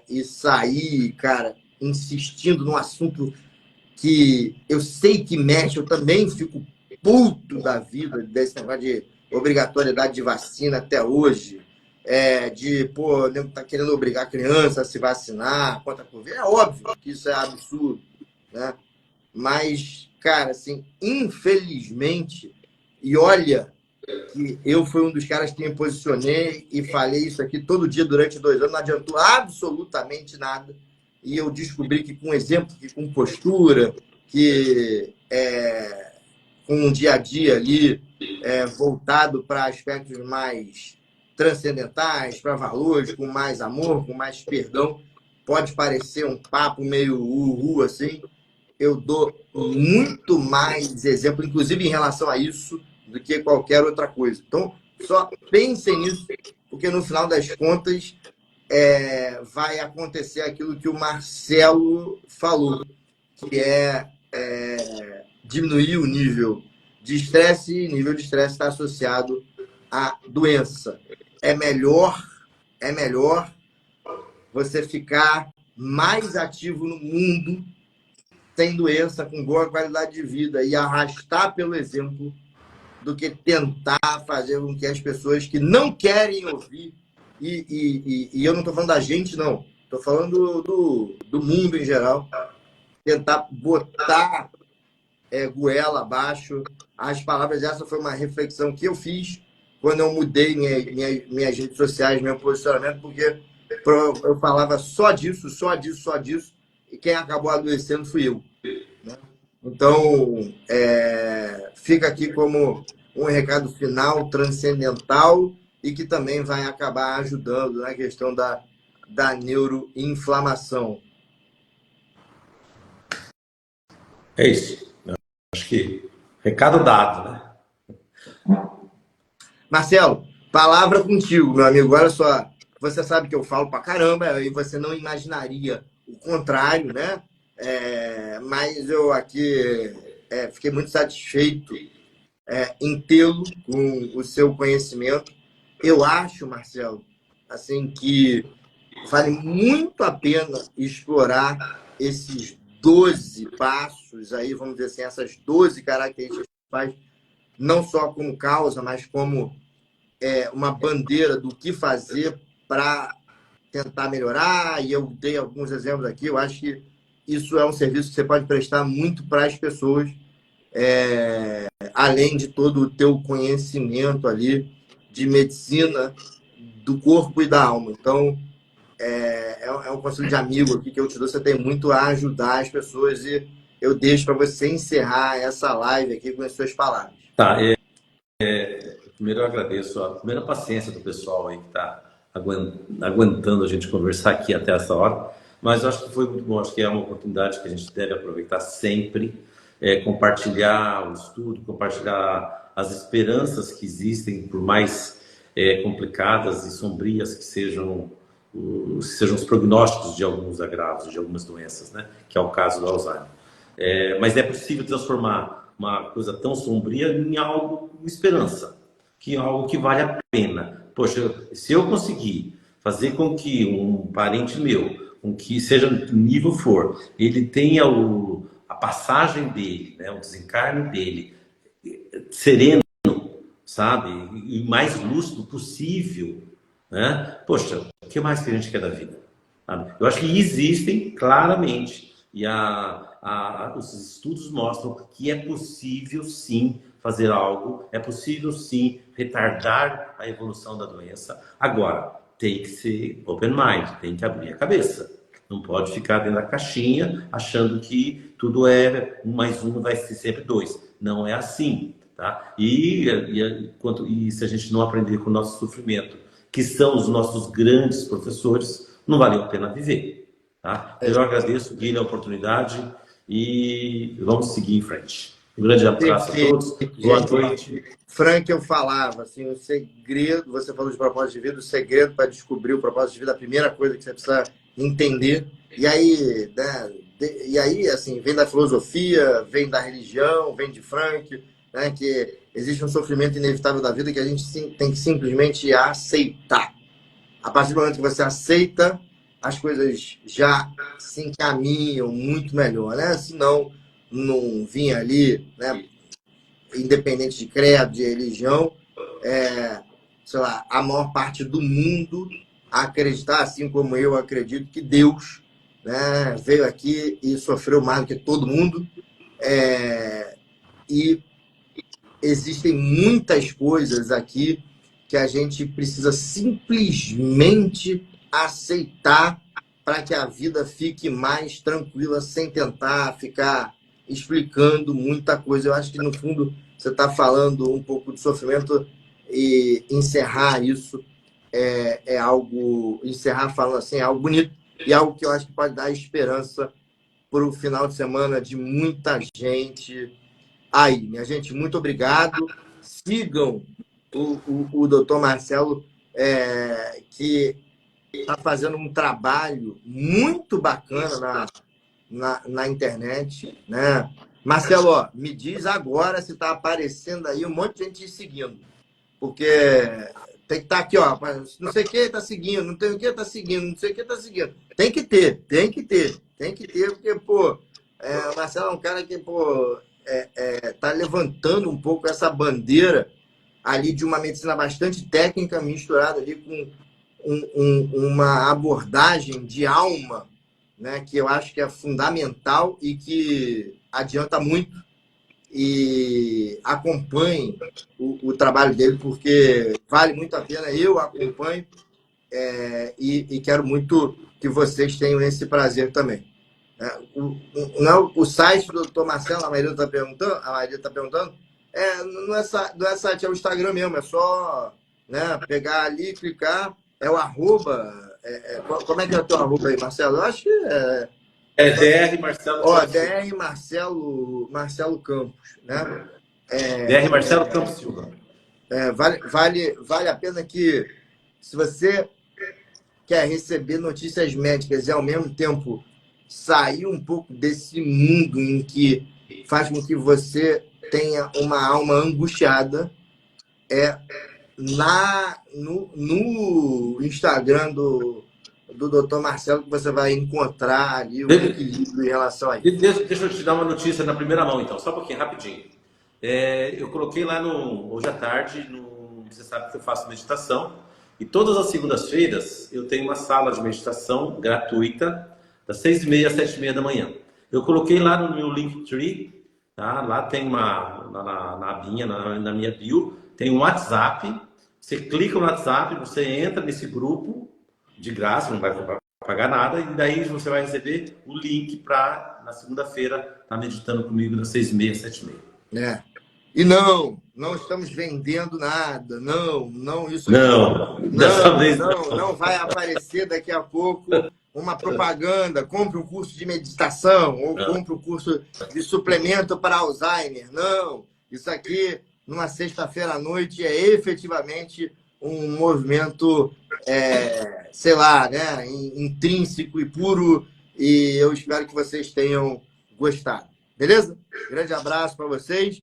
E sair, cara, insistindo num assunto que eu sei que mexe, eu também fico puto da vida desse negócio de obrigatoriedade de vacina até hoje, pô, nego tá querendo obrigar a criança a se vacinar contra a Covid. É óbvio que isso é absurdo, né? Mas, cara, assim, infelizmente, e olha que eu fui um dos caras que me posicionei e falei isso aqui todo dia durante 2 anos, não adiantou absolutamente nada. E eu descobri que com exemplo, que com postura, que com um dia a dia ali voltado para aspectos mais transcendentais, para valores, com mais amor, com mais perdão, pode parecer um papo meio assim. Eu dou muito mais exemplo, inclusive em relação a isso, do que qualquer outra coisa. Então, só pensem nisso, porque no final das contas vai acontecer aquilo que o Marcelo falou, que diminuir o nível de estresse, e nível de estresse está associado à doença. É melhor você ficar mais ativo no mundo, sem doença, com boa qualidade de vida e arrastar pelo exemplo, do que tentar fazer com que as pessoas que não querem ouvir e eu não estou falando da gente, não. Estou falando do mundo em geral. Tentar botar goela abaixo. As palavras, essa foi uma reflexão que eu fiz quando eu mudei minhas redes sociais, meu posicionamento, porque eu falava só disso, só disso, só disso, e quem acabou adoecendo fui eu. Né? Então, fica aqui como um recado final, transcendental, e que também vai acabar ajudando na questão da neuroinflamação. É isso. Eu acho que recado dado, né? Marcelo, palavra contigo, meu amigo. Olha só, você sabe que eu falo pra caramba, e você não imaginaria o contrário, né? Mas eu aqui fiquei muito satisfeito em tê-lo com o seu conhecimento. Eu acho, Marcelo, assim, que vale muito a pena explorar esses 12 passos aí, vamos dizer assim, essas 12 características principais, não só como causa, mas como uma bandeira do que fazer para tentar melhorar. E eu dei alguns exemplos aqui. Eu acho que isso é um serviço que você pode prestar muito para as pessoas, além de todo o teu conhecimento ali de medicina do corpo e da alma. Então, é um conselho de amigo aqui que eu te dou. Você tem muito a ajudar as pessoas e eu deixo para você encerrar essa live aqui com as suas palavras. Tá, primeiro eu agradeço a primeira paciência do pessoal aí que está aguentando a gente conversar aqui até essa hora, mas eu acho que foi muito bom, acho que é uma oportunidade que a gente deve aproveitar sempre, compartilhar o estudo, compartilhar as esperanças que existem, por mais complicadas e sombrias que sejam os prognósticos de alguns agravos, de algumas doenças, né? Que é o caso do Alzheimer. Mas é possível transformar uma coisa tão sombria em algo com esperança, que é algo que vale a pena. Poxa, se eu conseguir fazer com que um parente meu, com que seja nível for, ele tenha a passagem dele, né, o desencarne dele sereno, sabe, e mais lúcido possível, né? Poxa, o que mais que a gente quer da vida? Sabe? Eu acho que existem claramente, e os estudos mostram que é possível sim fazer algo, é possível sim retardar a evolução da doença. Agora, tem que ser open mind, tem que abrir a cabeça. Não pode ficar dentro da caixinha achando que tudo é 1 mais 1 vai ser sempre 2. Não é assim, tá? E se a gente não aprender com o nosso sofrimento, que são os nossos grandes professores, não valeu a pena viver. Tá? Eu agradeço, Guilherme, a oportunidade e vamos seguir em frente. Um grande abraço a todos, boa noite. Frank, eu falava, assim, o segredo, você falou de propósito de vida, o segredo para descobrir o propósito de vida, a primeira coisa que você precisa entender, e aí, né, assim, vem da filosofia, vem da religião, vem de Frank, né, que existe um sofrimento inevitável da vida que a gente tem que simplesmente aceitar. A partir do momento que você aceita, as coisas já se encaminham muito melhor, né? Senão, não vinha ali, né? Independente de credo, de religião, sei lá, a maior parte do mundo acreditar, assim como eu acredito, que Deus, né, veio aqui e sofreu mais do que todo mundo. E existem muitas coisas aqui que a gente precisa simplesmente aceitar para que a vida fique mais tranquila, sem tentar ficar explicando muita coisa. Eu acho que, no fundo, você está falando um pouco de sofrimento e encerrar isso encerrar falando assim, é algo bonito e algo que eu acho que pode dar esperança para o final de semana de muita gente aí. Minha gente, muito obrigado. Sigam o doutor Marcelo, que está fazendo um trabalho muito bacana na internet, né? Marcelo, ó, me diz agora se está aparecendo aí um monte de gente te seguindo, porque tem que estar aqui, ó, não sei o que está seguindo, não tem o que está seguindo, não sei o que está seguindo. Tem que ter, porque, pô, o Marcelo é um cara que, pô, tá levantando um pouco essa bandeira ali de uma medicina bastante técnica misturada ali com uma abordagem de alma, né, que eu acho que é fundamental e que adianta muito. E acompanhe o trabalho dele, porque vale muito a pena. Eu acompanho e quero muito que vocês tenham esse prazer também. O site do Dr. Marcelo, a maioria está perguntando, não é site, é o Instagram mesmo, é só, né, pegar ali, clicar, é o arroba. Como é que é o teu arroba aí, Marcelo? Eu acho que é. É DR Marcelo Ó, Campos Silva. DR Marcelo Campos, né? DR Marcelo Campos Silva. Vale a pena que, se você quer receber notícias médicas e, ao mesmo tempo, sair um pouco desse mundo em que faz com que você tenha uma alma angustiada, no Instagram do Dr. Marcelo que você vai encontrar ali o equilíbrio em relação a isso. Deixa eu te dar uma notícia na primeira mão, então, só um pouquinho, rapidinho. Eu coloquei lá hoje à tarde, você sabe que eu faço meditação, e todas as segundas-feiras eu tenho uma sala de meditação gratuita, das 6h30 às 7h30 da manhã. Eu coloquei lá no meu Linktree, tá? Lá tem na abinha, na minha bio, tem um WhatsApp. Você clica no WhatsApp, você entra nesse grupo, de graça, não vai pagar nada, e daí você vai receber o link para, na segunda-feira, estar meditando comigo das 6h30 às 7h30. E não estamos vendendo nada, isso aqui. Dessa vez não vai aparecer daqui a pouco uma propaganda, compre um curso de meditação, ou compre um curso de suplemento para Alzheimer. Não, isso aqui, numa sexta-feira à noite, é efetivamente um movimento, sei lá, né, intrínseco e puro, e eu espero que vocês tenham gostado. Beleza? Grande abraço para vocês.